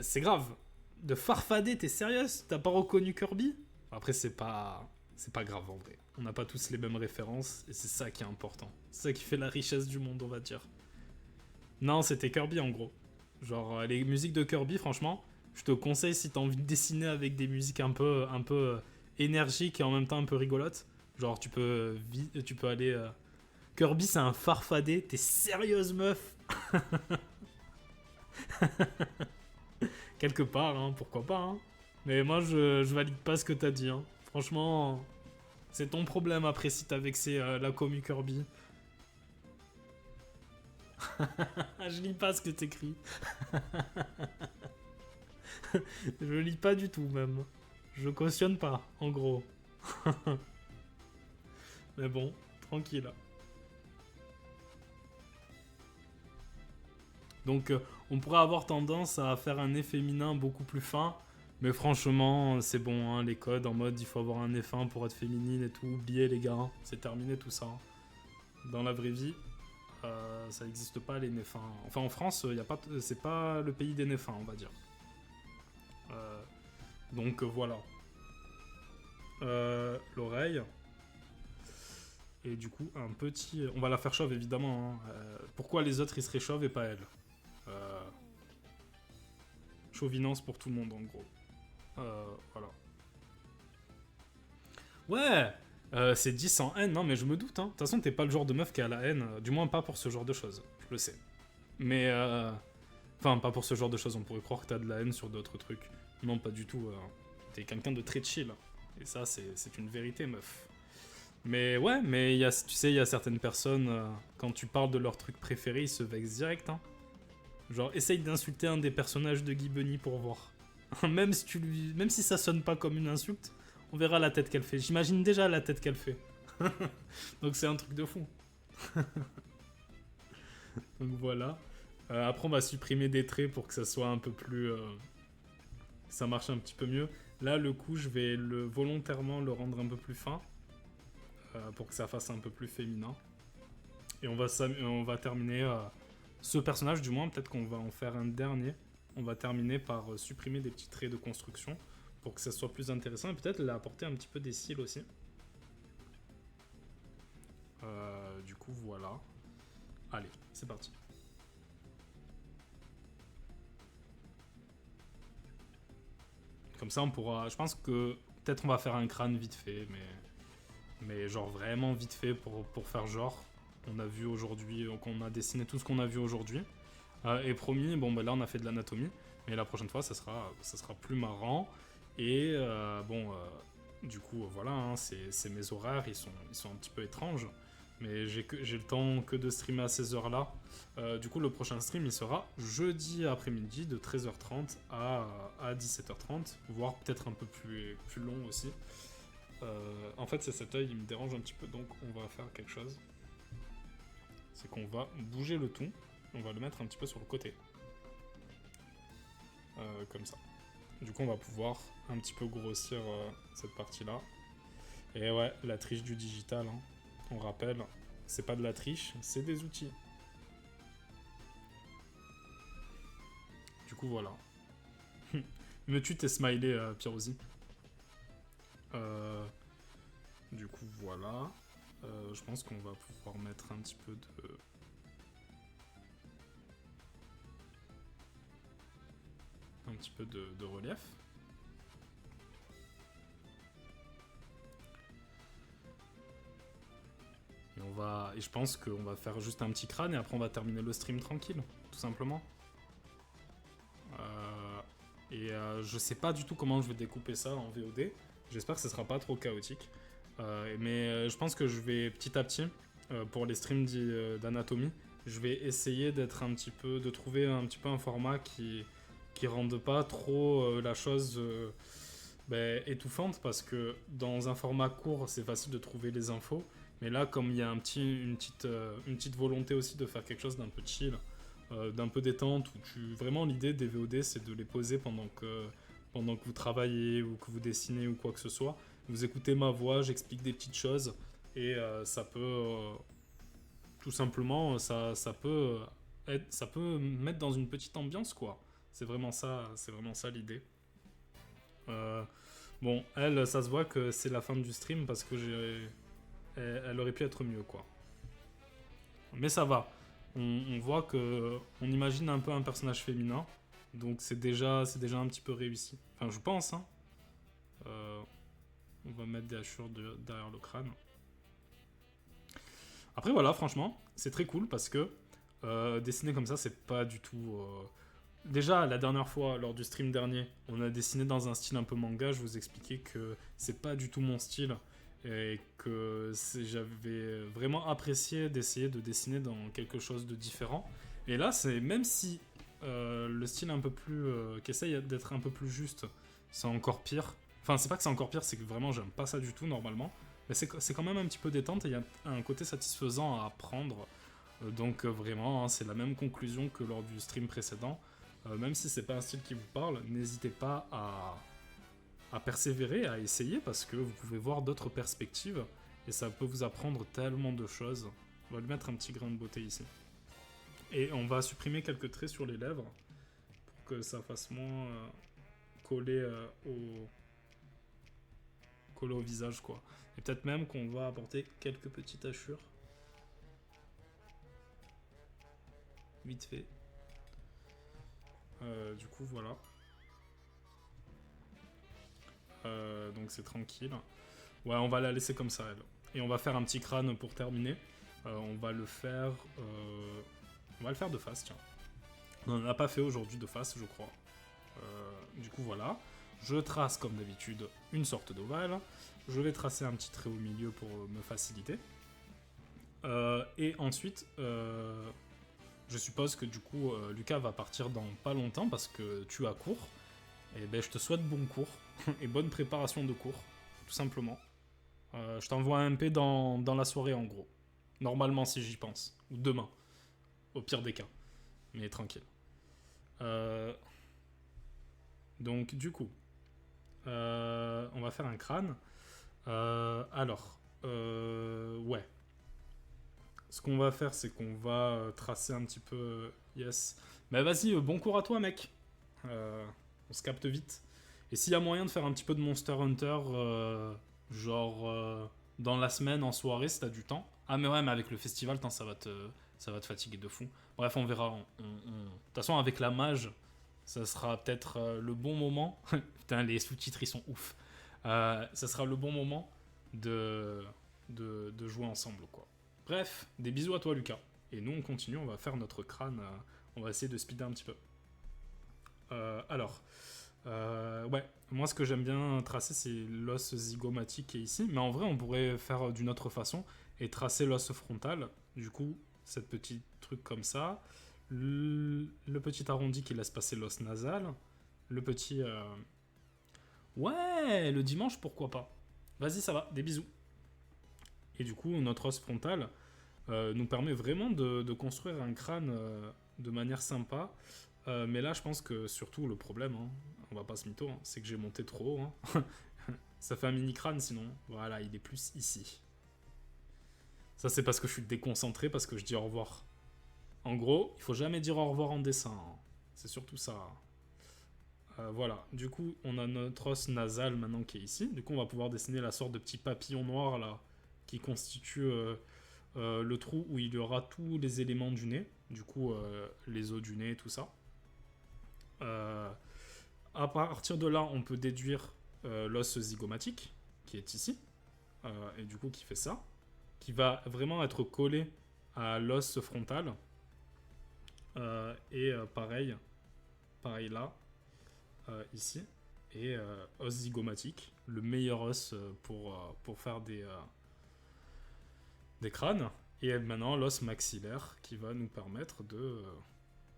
C'est grave. De farfader, t'es sérieuse? T'as pas reconnu Kirby? Après, c'est pas grave, en vrai. On n'a pas tous les mêmes références, et c'est ça qui est important. C'est ça qui fait la richesse du monde, on va dire. Non, c'était Kirby, en gros. Genre, les musiques de Kirby, franchement... Je te conseille si t'as envie de dessiner avec des musiques un peu énergiques et en même temps un peu rigolotes. Genre tu peux aller... Kirby c'est un farfadé, t'es sérieuse meuf? Quelque part, hein, pourquoi pas. Hein. Mais moi je valide pas ce que t'as dit. Hein. Franchement, c'est ton problème après si t'as vexé la commu Kirby. Je lis pas ce que t'écris. Je lis pas du tout même. Je cautionne pas, en gros. Mais bon, tranquille. Donc on pourrait avoir tendance à faire un nez féminin beaucoup plus fin. Mais franchement, c'est bon, hein, les codes en mode il faut avoir un nez fin pour être féminine et tout. Oubliez les gars, hein, c'est terminé tout ça. Hein. Dans la vraie vie, ça n'existe pas les nez fins. Enfin en France, c'est pas le pays des nez fins, on va dire. Donc voilà. L'oreille. Et du coup, un petit... On va la faire chauve, évidemment. Hein. Pourquoi les autres, ils seraient chauves et pas elle? Chauvinance pour tout le monde, en gros. Voilà. Ouais, c'est dit sans haine. Non, mais je me doute. Hein. De toute façon, t'es pas le genre de meuf qui a la haine. Du moins, pas pour ce genre de choses. Je le sais. Mais... Enfin, pas pour ce genre de choses. On pourrait croire que t'as de la haine sur d'autres trucs. Non, pas du tout. T'es quelqu'un de très chill. Et ça, c'est une vérité, meuf. Mais ouais, mais tu sais, il y a certaines personnes, quand tu parles de leur truc préféré, ils se vexent direct. Hein. Genre, essaye d'insulter un des personnages de Guy Bunny pour voir. Même si ça sonne pas comme une insulte, on verra la tête qu'elle fait. J'imagine déjà la tête qu'elle fait. Donc c'est un truc de fou. Donc voilà. Après, on va supprimer des traits pour que ça soit un peu plus... ça marche un petit peu mieux. Là, le coup, je vais volontairement le rendre un peu plus fin. Pour que ça fasse un peu plus féminin. Et on va terminer ce personnage, du moins, peut-être qu'on va en faire un dernier. On va terminer par supprimer des petits traits de construction pour que ça soit plus intéressant et peut-être apporter un petit peu des cils aussi. Du coup, voilà. Allez, c'est parti. Comme ça, on pourra... Je pense que peut-être on va faire un crâne vite fait, mais genre vraiment vite fait pour faire genre. On a vu aujourd'hui, donc on a dessiné tout ce qu'on a vu aujourd'hui. Et promis, bon bah là on a fait de l'anatomie, mais la prochaine fois ça sera plus marrant. Et du coup voilà, hein, c'est mes horaires, ils sont un petit peu étranges. Mais j'ai le temps que de streamer à ces heures-là. Du coup le prochain stream il sera jeudi après-midi de 13h30 à 17h30, voire peut-être un peu plus long aussi. En fait, c'est cet œil, il me dérange un petit peu, donc on va faire quelque chose. C'est qu'on va bouger le tout, on va le mettre un petit peu sur le côté. Comme ça. Du coup, on va pouvoir un petit peu grossir cette partie-là. Et ouais, la triche du digital, hein. On rappelle, c'est pas de la triche, c'est des outils. Du coup, voilà. Me tue tes smileys, Pirosi. Du coup, voilà. Je pense qu'on va pouvoir mettre un petit peu de relief. Et je pense qu'on va faire juste un petit crâne et après on va terminer le stream tranquille, tout simplement. Je sais pas du tout comment je vais découper ça en VOD. J'espère que ce sera pas trop chaotique. Mais je pense que je vais petit à petit, pour les streams d'anatomie, je vais essayer de trouver un petit peu un format qui rende pas trop la chose étouffante, parce que dans un format court, c'est facile de trouver les infos. Mais là, comme il y a une petite volonté aussi de faire quelque chose d'un peu chill, d'un peu détente, vraiment l'idée des VOD, c'est de les poser pendant que vous travaillez ou que vous dessinez ou quoi que ce soit. Vous écoutez ma voix, j'explique des petites choses et ça peut tout simplement ça peut mettre dans une petite ambiance, quoi. C'est vraiment ça l'idée. Bon, elle, ça se voit que c'est la fin du stream parce que elle aurait pu être mieux, quoi. Mais ça va. On voit que on imagine un peu un personnage féminin, donc c'est déjà un petit peu réussi. Enfin, je pense, hein. On va mettre des hachures derrière le crâne. Après, voilà, franchement, c'est très cool parce que dessiner comme ça, c'est pas du tout. Déjà, la dernière fois, lors du stream dernier, on a dessiné dans un style un peu manga. Je vous expliquais que c'est pas du tout mon style et que j'avais vraiment apprécié d'essayer de dessiner dans quelque chose de différent. Et là, c'est même si le style un peu plus qui essaye d'être un peu plus juste, c'est encore pire. Enfin, c'est pas que c'est encore pire, c'est que vraiment j'aime pas ça du tout normalement. Mais c'est quand même un petit peu détente et il y a un côté satisfaisant à apprendre. Donc vraiment, hein, c'est la même conclusion que lors du stream précédent. Même si c'est pas un style qui vous parle, n'hésitez pas à persévérer, à essayer, parce que vous pouvez voir d'autres perspectives et ça peut vous apprendre tellement de choses. On va lui mettre un petit grain de beauté ici. Et on va supprimer quelques traits sur les lèvres pour que ça fasse moins coller au visage, quoi. Et peut-être même qu'on va apporter quelques petites hachures. Vite fait. Du coup, voilà. Donc c'est tranquille. Ouais, on va la laisser comme ça, elle. Et on va faire un petit crâne pour terminer. On va le faire de face, tiens. On n'en a pas fait aujourd'hui de face, je crois. Du coup, voilà. je trace comme d'habitude une sorte d'ovale. Je vais tracer un petit trait au milieu pour me faciliter. Et ensuite, je suppose que du coup, Lucas va partir dans pas longtemps parce que tu as cours. Et ben, je te souhaite bon cours et bonne préparation de cours, tout simplement. Je t'envoie un MP dans la soirée en gros. Normalement, si j'y pense. Ou demain, au pire des cas. Mais tranquille. Donc, du coup, on va faire un crâne. Alors, ouais. Ce qu'on va faire, c'est qu'on va tracer un petit peu. Yes. Mais vas-y, bon cours à toi, mec. On se capte vite. Et s'il y a moyen de faire un petit peu de Monster Hunter, genre dans la semaine, en soirée, si t'as du temps. Ah, mais ouais, mais avec le festival, ça va te fatiguer de fou. Bref, on verra. De toute façon, avec la mage, ça sera peut-être le bon moment. Putain, les sous-titres, ils sont ouf. Ça sera le bon moment de jouer ensemble, quoi. Bref, des bisous à toi, Lucas. Et nous, on continue, on va faire notre crâne. On va essayer de speeder un petit peu. Alors, ouais, moi ce que j'aime bien tracer, c'est l'os zygomatique qui est ici. Mais en vrai, on pourrait faire d'une autre façon et tracer l'os frontal. Du coup, cette petite truc comme ça. Le petit arrondi qui laisse passer l'os nasal. Le petit. Ouais, le dimanche, pourquoi pas. Vas-y, ça va, des bisous. Et du coup, notre os frontal nous permet vraiment de construire un crâne de manière sympa. Mais là, je pense que surtout le problème, hein, on va pas se mytho, hein, c'est que j'ai monté trop haut. Hein. Ça fait un mini crâne sinon. Voilà, il est plus ici. Ça, c'est parce que je suis déconcentré, parce que je dis au revoir. En gros, il faut jamais dire au revoir en dessin. Hein. C'est surtout ça. Voilà, du coup, on a notre os nasal maintenant qui est ici. Du coup, on va pouvoir dessiner la sorte de petit papillon noir là, qui constitue le trou où il y aura tous les éléments du nez. Du coup, les os du nez, tout ça. À partir de là, on peut déduire l'os zygomatique, qui est ici, et du coup qui fait ça, qui va vraiment être collé à l'os frontal. Et pareil là, ici. Et os zygomatique, le meilleur os pour faire des crânes. Et maintenant, l'os maxillaire, qui va nous permettre de...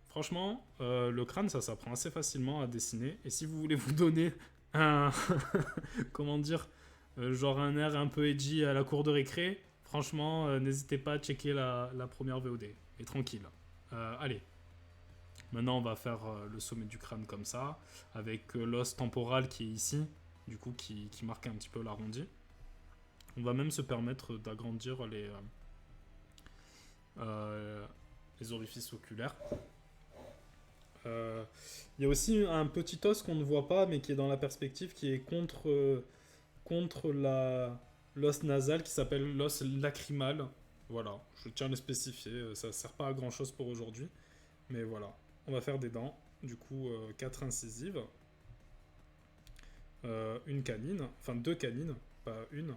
Franchement, le crâne, ça s'apprend assez facilement à dessiner. Et si vous voulez vous donner un... comment dire, genre un air un peu edgy à la cour de récré, franchement, n'hésitez pas à checker la première VOD. Et tranquille. Allez. Maintenant, on va faire le sommet du crâne comme ça, avec l'os temporal qui est ici, du coup, qui marque un petit peu l'arrondi. On va même se permettre d'agrandir les orifices oculaires. Il y a aussi un petit os qu'on ne voit pas, mais qui est dans la perspective, qui est contre l'os nasal, qui s'appelle l'os lacrymal. Voilà, je tiens à le spécifier, ça ne sert pas à grand chose pour aujourd'hui, mais voilà. On va faire des dents, du coup 4 incisives, une canine, enfin 2 canines, pas une,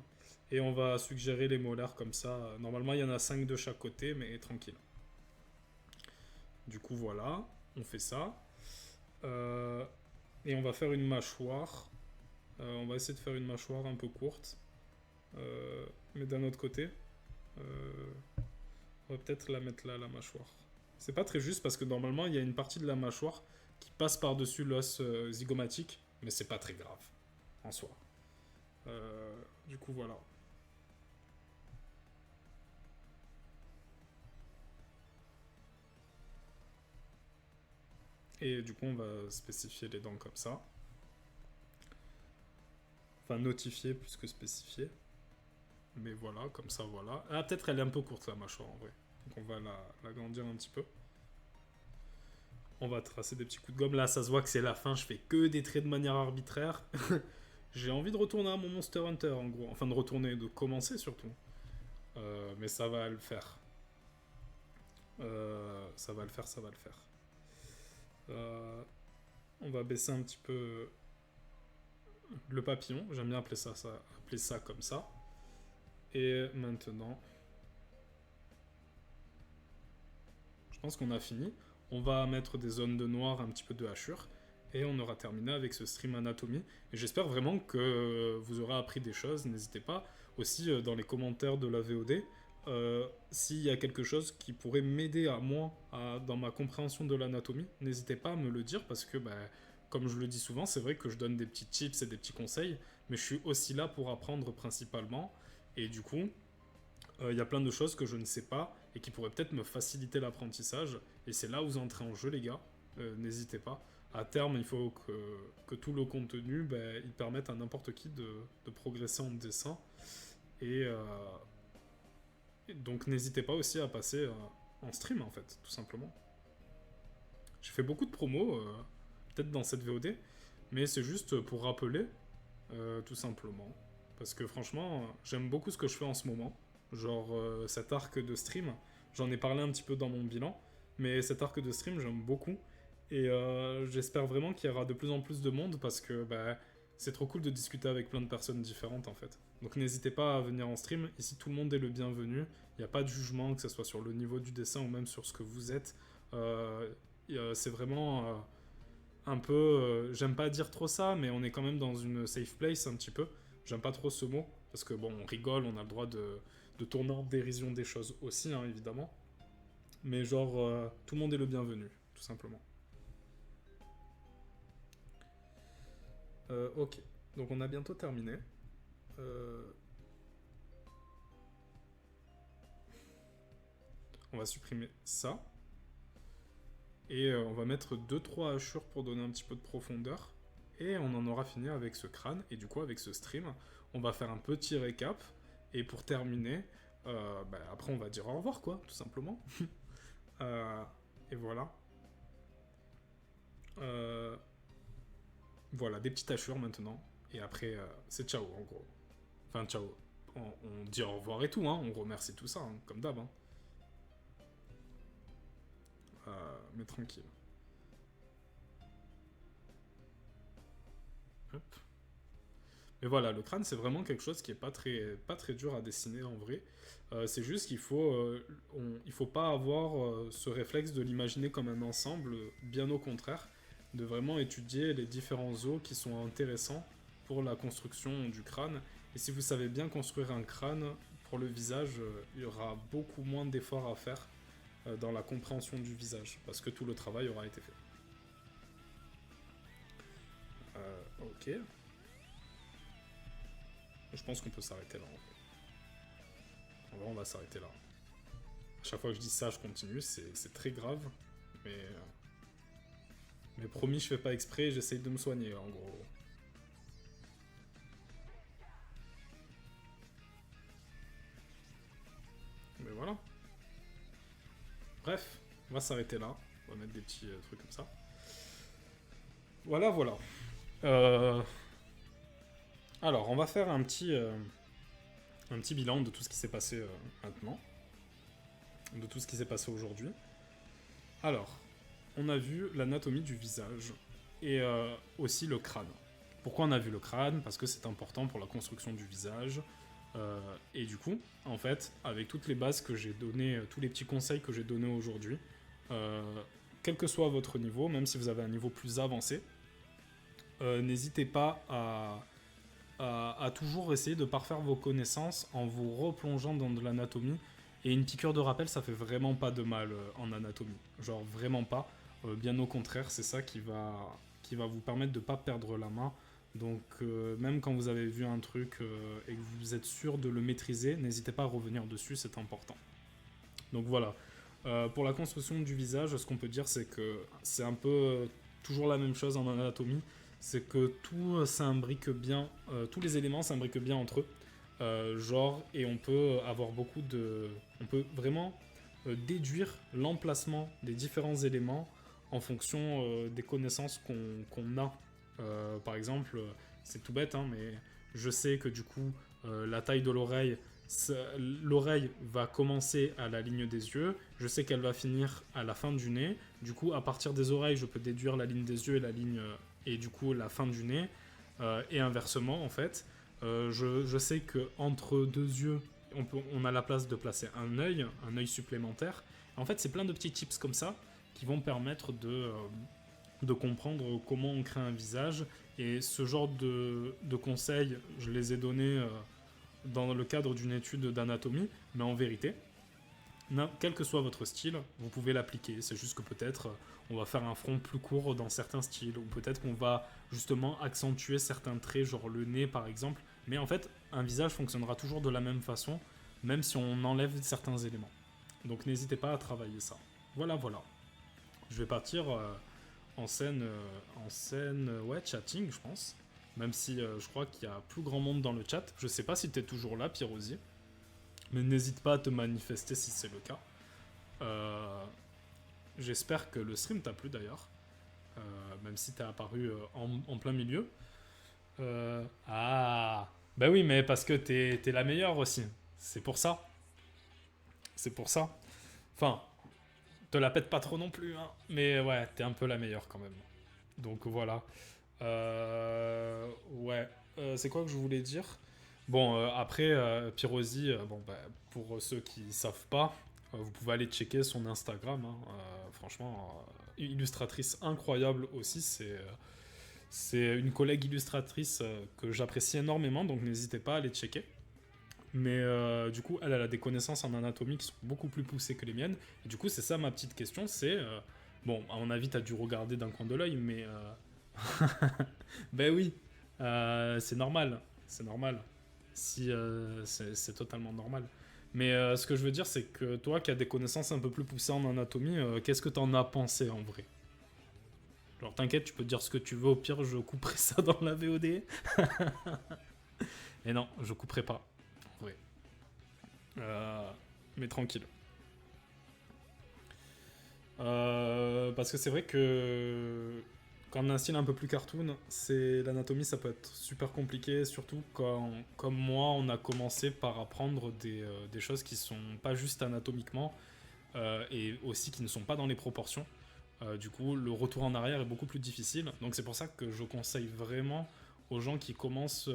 et on va suggérer les molaires comme ça. Normalement il y en a 5 de chaque côté, mais tranquille. Du coup voilà, on fait ça. Et on va faire une mâchoire. On va essayer de faire une mâchoire un peu courte. Mais d'un autre côté, on va peut-être la mettre là, la mâchoire. C'est pas très juste parce que normalement il y a une partie de la mâchoire qui passe par-dessus l'os zygomatique, mais c'est pas très grave en soi. Du coup voilà. Et du coup on va spécifier les dents comme ça. Enfin notifier plus que spécifier. Mais voilà, comme ça voilà. Ah peut-être elle est un peu courte la mâchoire en vrai. Donc on va l'agrandir un petit peu. On va tracer des petits coups de gomme. Là, ça se voit que c'est la fin. Je fais que des traits de manière arbitraire. J'ai envie de retourner à mon Monster Hunter, en gros. Enfin, de retourner, de commencer surtout. Mais ça va le faire. Ça va le faire, ça va le faire. On va baisser un petit peu le papillon. J'aime bien appeler ça comme ça. Et maintenant... Je pense qu'on a fini. On va mettre des zones de noir, un petit peu de hachure. Et on aura terminé avec ce stream anatomie. Et j'espère vraiment que vous aurez appris des choses. N'hésitez pas aussi dans les commentaires de la VOD. S'il y a quelque chose qui pourrait m'aider à moi dans ma compréhension de l'anatomie, n'hésitez pas à me le dire parce que, bah, comme je le dis souvent, c'est vrai que je donne des petits tips et des petits conseils, mais je suis aussi là pour apprendre principalement. Et du coup, il y a plein de choses que je ne sais pas et qui pourraient peut-être me faciliter l'apprentissage. Et c'est là où vous entrez en jeu, les gars. N'hésitez pas. À terme, il faut que tout le contenu, ben, il permette à n'importe qui de progresser en dessin. Et donc n'hésitez pas aussi à passer en stream, en fait, tout simplement. J'ai fait beaucoup de promos, peut-être dans cette VOD, mais c'est juste pour rappeler, tout simplement. Parce que franchement, j'aime beaucoup ce que je fais en ce moment. Genre cet arc de stream, j'en ai parlé un petit peu dans mon bilan, mais cet arc de stream, j'aime beaucoup. Et j'espère vraiment qu'il y aura de plus en plus de monde parce que bah, c'est trop cool de discuter avec plein de personnes différentes en fait. Donc n'hésitez pas à venir en stream, ici tout le monde est le bienvenu. Il n'y a pas de jugement, que ce soit sur le niveau du dessin ou même sur ce que vous êtes. C'est vraiment un peu... j'aime pas dire trop ça, mais on est quand même dans une safe place un petit peu. J'aime pas trop ce mot, parce que bon, on rigole, on a le droit de tourner en dérision des choses aussi, hein, évidemment. Mais genre, tout le monde est le bienvenu, tout simplement. Ok, donc on a bientôt terminé. On va supprimer ça. Et on va mettre 2-3 hachures pour donner un petit peu de profondeur. Et on en aura fini avec ce crâne. Et du coup, avec ce stream, on va faire un petit récap. Et pour terminer, bah, après on va dire au revoir, quoi, tout simplement. Et voilà. Voilà, des petites hachures maintenant. Et après, c'est ciao, en gros. Enfin, ciao. On dit au revoir et tout, hein. On remercie tout ça, hein, comme d'hab. Hein. Mais tranquille. Hop. Mais voilà, le crâne, c'est vraiment quelque chose qui est pas très dur à dessiner en vrai. C'est juste qu'il faut pas avoir ce réflexe de l'imaginer comme un ensemble, bien au contraire, de vraiment étudier les différents os qui sont intéressants pour la construction du crâne. Et si vous savez bien construire un crâne, pour le visage, il y aura beaucoup moins d'efforts à faire dans la compréhension du visage, parce que tout le travail aura été fait. Ok. Je pense qu'on peut s'arrêter là. En vrai, on va s'arrêter là. À chaque fois que je dis ça, je continue. C'est très grave. Mais promis, je fais pas exprès. J'essaye de me soigner, en gros. Mais voilà. Bref, on va s'arrêter là. On va mettre des petits trucs comme ça. Voilà, voilà. Alors, on va faire un petit bilan de tout ce qui s'est passé maintenant. De tout ce qui s'est passé aujourd'hui. Alors, on a vu l'anatomie du visage et aussi le crâne. Pourquoi on a vu le crâne? Parce que c'est important pour la construction du visage. Et du coup, en fait, avec toutes les bases que j'ai données, tous les petits conseils que j'ai donnés aujourd'hui, quel que soit votre niveau, même si vous avez un niveau plus avancé, n'hésitez pas à toujours essayer de parfaire vos connaissances en vous replongeant dans de l'anatomie. Et une piqûre de rappel, ça fait vraiment pas de mal en anatomie. Genre vraiment pas. Bien au contraire, c'est ça qui va vous permettre de pas perdre la main. Donc même quand vous avez vu un truc et que vous êtes sûr de le maîtriser, n'hésitez pas à revenir dessus, c'est important. Donc voilà. Pour la construction du visage, ce qu'on peut dire, c'est que c'est un peu toujours la même chose en anatomie. C'est que tout s'imbrique bien, tous les éléments s'imbriquent bien entre eux. Et on peut avoir on peut vraiment déduire l'emplacement des différents éléments en fonction des connaissances qu'on a. Par exemple, c'est tout bête, hein, mais je sais que du coup, la taille de l'oreille va commencer à la ligne des yeux, je sais qu'elle va finir à la fin du nez, du coup, à partir des oreilles, je peux déduire la ligne des yeux et du coup, la fin du nez, et inversement, en fait. Je sais qu'entre deux yeux, on a la place de placer un œil supplémentaire. En fait, c'est plein de petits tips comme ça qui vont permettre de comprendre comment on crée un visage. Et ce genre de conseils, je les ai donnés dans le cadre d'une étude d'anatomie, mais en vérité, quel que soit votre style, vous pouvez l'appliquer. C'est juste que peut-être on va faire un front plus court dans certains styles, ou peut-être qu'on va justement accentuer certains traits, genre le nez par exemple. Mais en fait, un visage fonctionnera toujours de la même façon, même si on enlève certains éléments. Donc n'hésitez pas à travailler ça. Voilà, voilà. Je vais partir ouais, chatting, je pense. Même si je crois qu'il y a plus grand monde dans le chat. Je sais pas si tu es toujours là, Pierrosi. Mais n'hésite pas à te manifester si c'est le cas. J'espère que le stream t'a plu d'ailleurs. Même si t'es apparu en plein milieu. Ah, bah oui, mais parce que t'es la meilleure aussi. C'est pour ça. C'est pour ça. Enfin, te la pète pas trop non plus, hein. Mais ouais, t'es un peu la meilleure quand même. Donc voilà. Ouais. C'est quoi que je voulais dire? Bon, après, Pirosi, bon, bah, pour ceux qui savent pas, vous pouvez aller checker son Instagram, hein. Franchement, illustratrice incroyable aussi. C'est une collègue illustratrice que j'apprécie énormément, donc n'hésitez pas à aller checker. Mais du coup, elle a des connaissances en anatomie qui sont beaucoup plus poussées que les miennes. Et du coup, c'est ça ma petite question, c'est... bon, à mon avis, t'as dû regarder d'un coin de l'œil, mais... ben oui, c'est normal. C'est normal. Si, c'est totalement normal. Mais ce que je veux dire, c'est que toi qui as des connaissances un peu plus poussées en anatomie, qu'est-ce que t'en as pensé en vrai? Genre, t'inquiète, tu peux dire ce que tu veux, au pire, je couperai ça dans la VOD. Et non, je couperai pas. En vrai. Mais tranquille. Parce que c'est vrai que quand on a un style un peu plus cartoon, l'anatomie ça peut être super compliqué, surtout quand, comme moi, on a commencé par apprendre des choses qui sont pas juste anatomiquement et aussi qui ne sont pas dans les proportions. Du coup, le retour en arrière est beaucoup plus difficile. Donc c'est pour ça que je conseille vraiment aux gens qui commencent...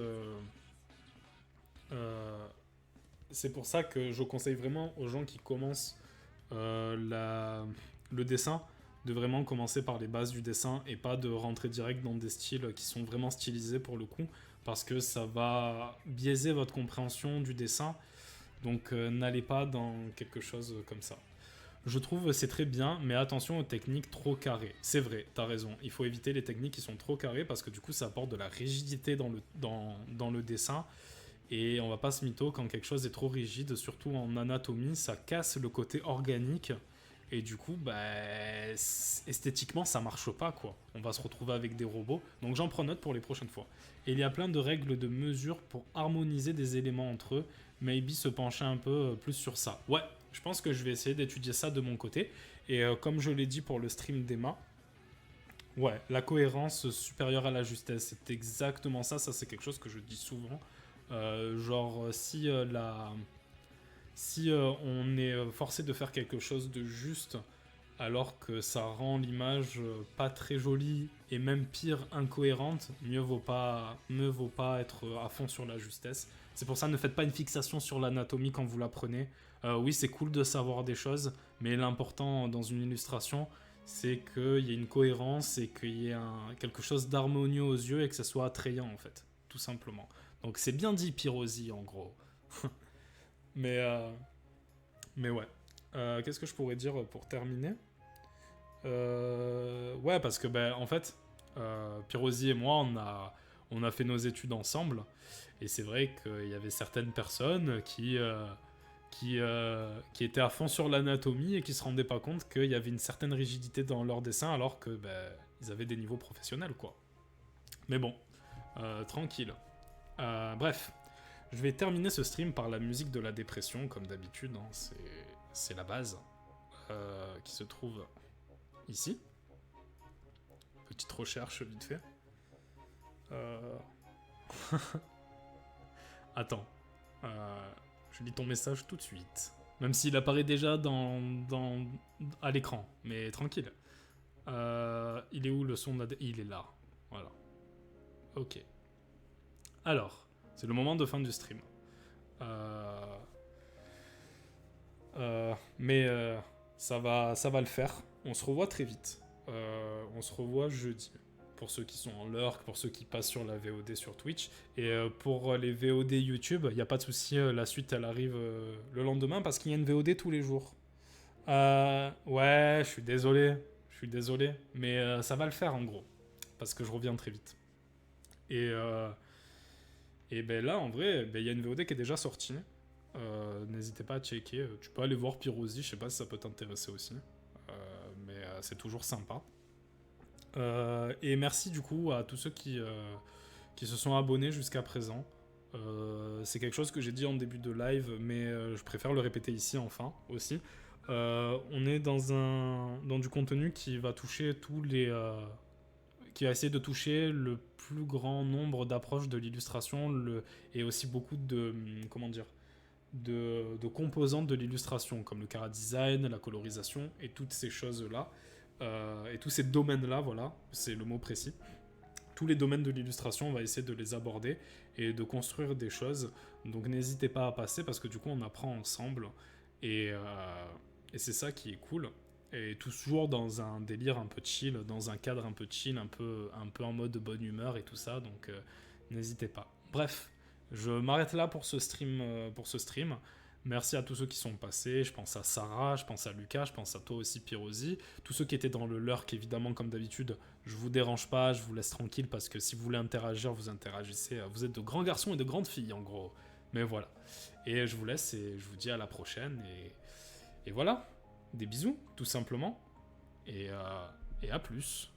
c'est pour ça que je conseille vraiment aux gens qui commencent le dessin de vraiment commencer par les bases du dessin et pas de rentrer direct dans des styles qui sont vraiment stylisés pour le coup, parce que ça va biaiser votre compréhension du dessin. Donc n'allez pas dans quelque chose comme ça. Je trouve c'est très bien, mais attention aux techniques trop carrées. C'est vrai, t'as raison. Il faut éviter les techniques qui sont trop carrées parce que du coup ça apporte de la rigidité dans le dessin. Et on va pas se mytho, quand quelque chose est trop rigide, surtout en anatomie, ça casse le côté organique. Et du coup, bah, esthétiquement, ça marche pas, quoi. On va se retrouver avec des robots. Donc j'en prends note pour les prochaines fois. Et il y a plein de règles de mesure pour harmoniser des éléments entre eux. Maybe se pencher un peu plus sur ça. Ouais, je pense que je vais essayer d'étudier ça de mon côté. Et comme je l'ai dit pour le stream d'Emma, ouais, la cohérence supérieure à la justesse, c'est exactement ça. Ça, c'est quelque chose que je dis souvent. Genre, si on est forcé de faire quelque chose de juste alors que ça rend l'image pas très jolie et même pire, incohérente, mieux vaut pas être à fond sur la justesse. C'est pour ça, ne faites pas une fixation sur l'anatomie quand vous l'apprenez. Oui, c'est cool de savoir des choses, mais l'important dans une illustration, c'est qu'il y ait une cohérence et qu'il y ait quelque chose d'harmonieux aux yeux et que ça soit attrayant en fait, tout simplement. Donc c'est bien dit, Pirosi, en gros. mais, mais ouais. Qu'est-ce que je pourrais dire pour terminer? Ouais, parce que, ben, en fait, Pirosi et moi, on a fait nos études ensemble. Et c'est vrai qu'il y avait certaines personnes qui étaient à fond sur l'anatomie et qui se rendaient pas compte qu'il y avait une certaine rigidité dans leur dessin alors que, ben, ils avaient des niveaux professionnels, quoi. Mais bon, tranquille. Bref, je vais terminer ce stream par la musique de la dépression, comme d'habitude, hein. C'est la base qui se trouve ici. Petite recherche vite fait. Attends, je lis ton message tout de suite. Même s'il apparaît déjà à l'écran, mais tranquille. Il est où le son Il est là, voilà. Ok. Alors, c'est le moment de fin du stream. Mais ça va le faire. On se revoit très vite. On se revoit jeudi. Pour ceux qui sont en lurk, pour ceux qui passent sur la VOD sur Twitch. Et pour les VOD YouTube, il n'y a pas de souci, la suite elle arrive le lendemain parce qu'il y a une VOD tous les jours. Ouais, je suis désolé, mais ça va le faire en gros, parce que je reviens très vite. Et, euh, et ben là, en vrai, ben, il y a une VOD qui est déjà sortie. N'hésitez pas à checker. Tu peux aller voir Pyrosi, je sais pas si ça peut t'intéresser aussi. Mais c'est toujours sympa. Et merci du coup à tous ceux qui se sont abonnés jusqu'à présent. C'est quelque chose que j'ai dit en début de live, mais je préfère le répéter ici enfin aussi. On est dans du contenu qui va toucher qui va essayer de toucher le plus grand nombre d'approches de l'illustration et aussi beaucoup comment dire, de composantes de l'illustration, comme le chara design, la colorisation et toutes ces choses-là. Et tous ces domaines-là, voilà, c'est le mot précis. Tous les domaines de l'illustration, on va essayer de les aborder et de construire des choses. Donc n'hésitez pas à passer parce que du coup on apprend ensemble et, euh, et c'est ça qui est cool. Et toujours dans un délire un peu chill, dans un cadre un peu chill, un peu en mode bonne humeur et tout ça. Donc n'hésitez pas. Bref, je m'arrête là pour ce stream. Merci à tous ceux qui sont passés. Je pense à Sarah, je pense à Lucas, je pense à toi aussi, Pyrosi. Tous ceux qui étaient dans le lurk, évidemment, comme d'habitude, je vous dérange pas, je vous laisse tranquille parce que si vous voulez interagir, vous interagissez. Vous êtes de grands garçons et de grandes filles, en gros. Mais voilà. Et je vous laisse et je vous dis à la prochaine. Et voilà. Des bisous, tout simplement. Et à plus.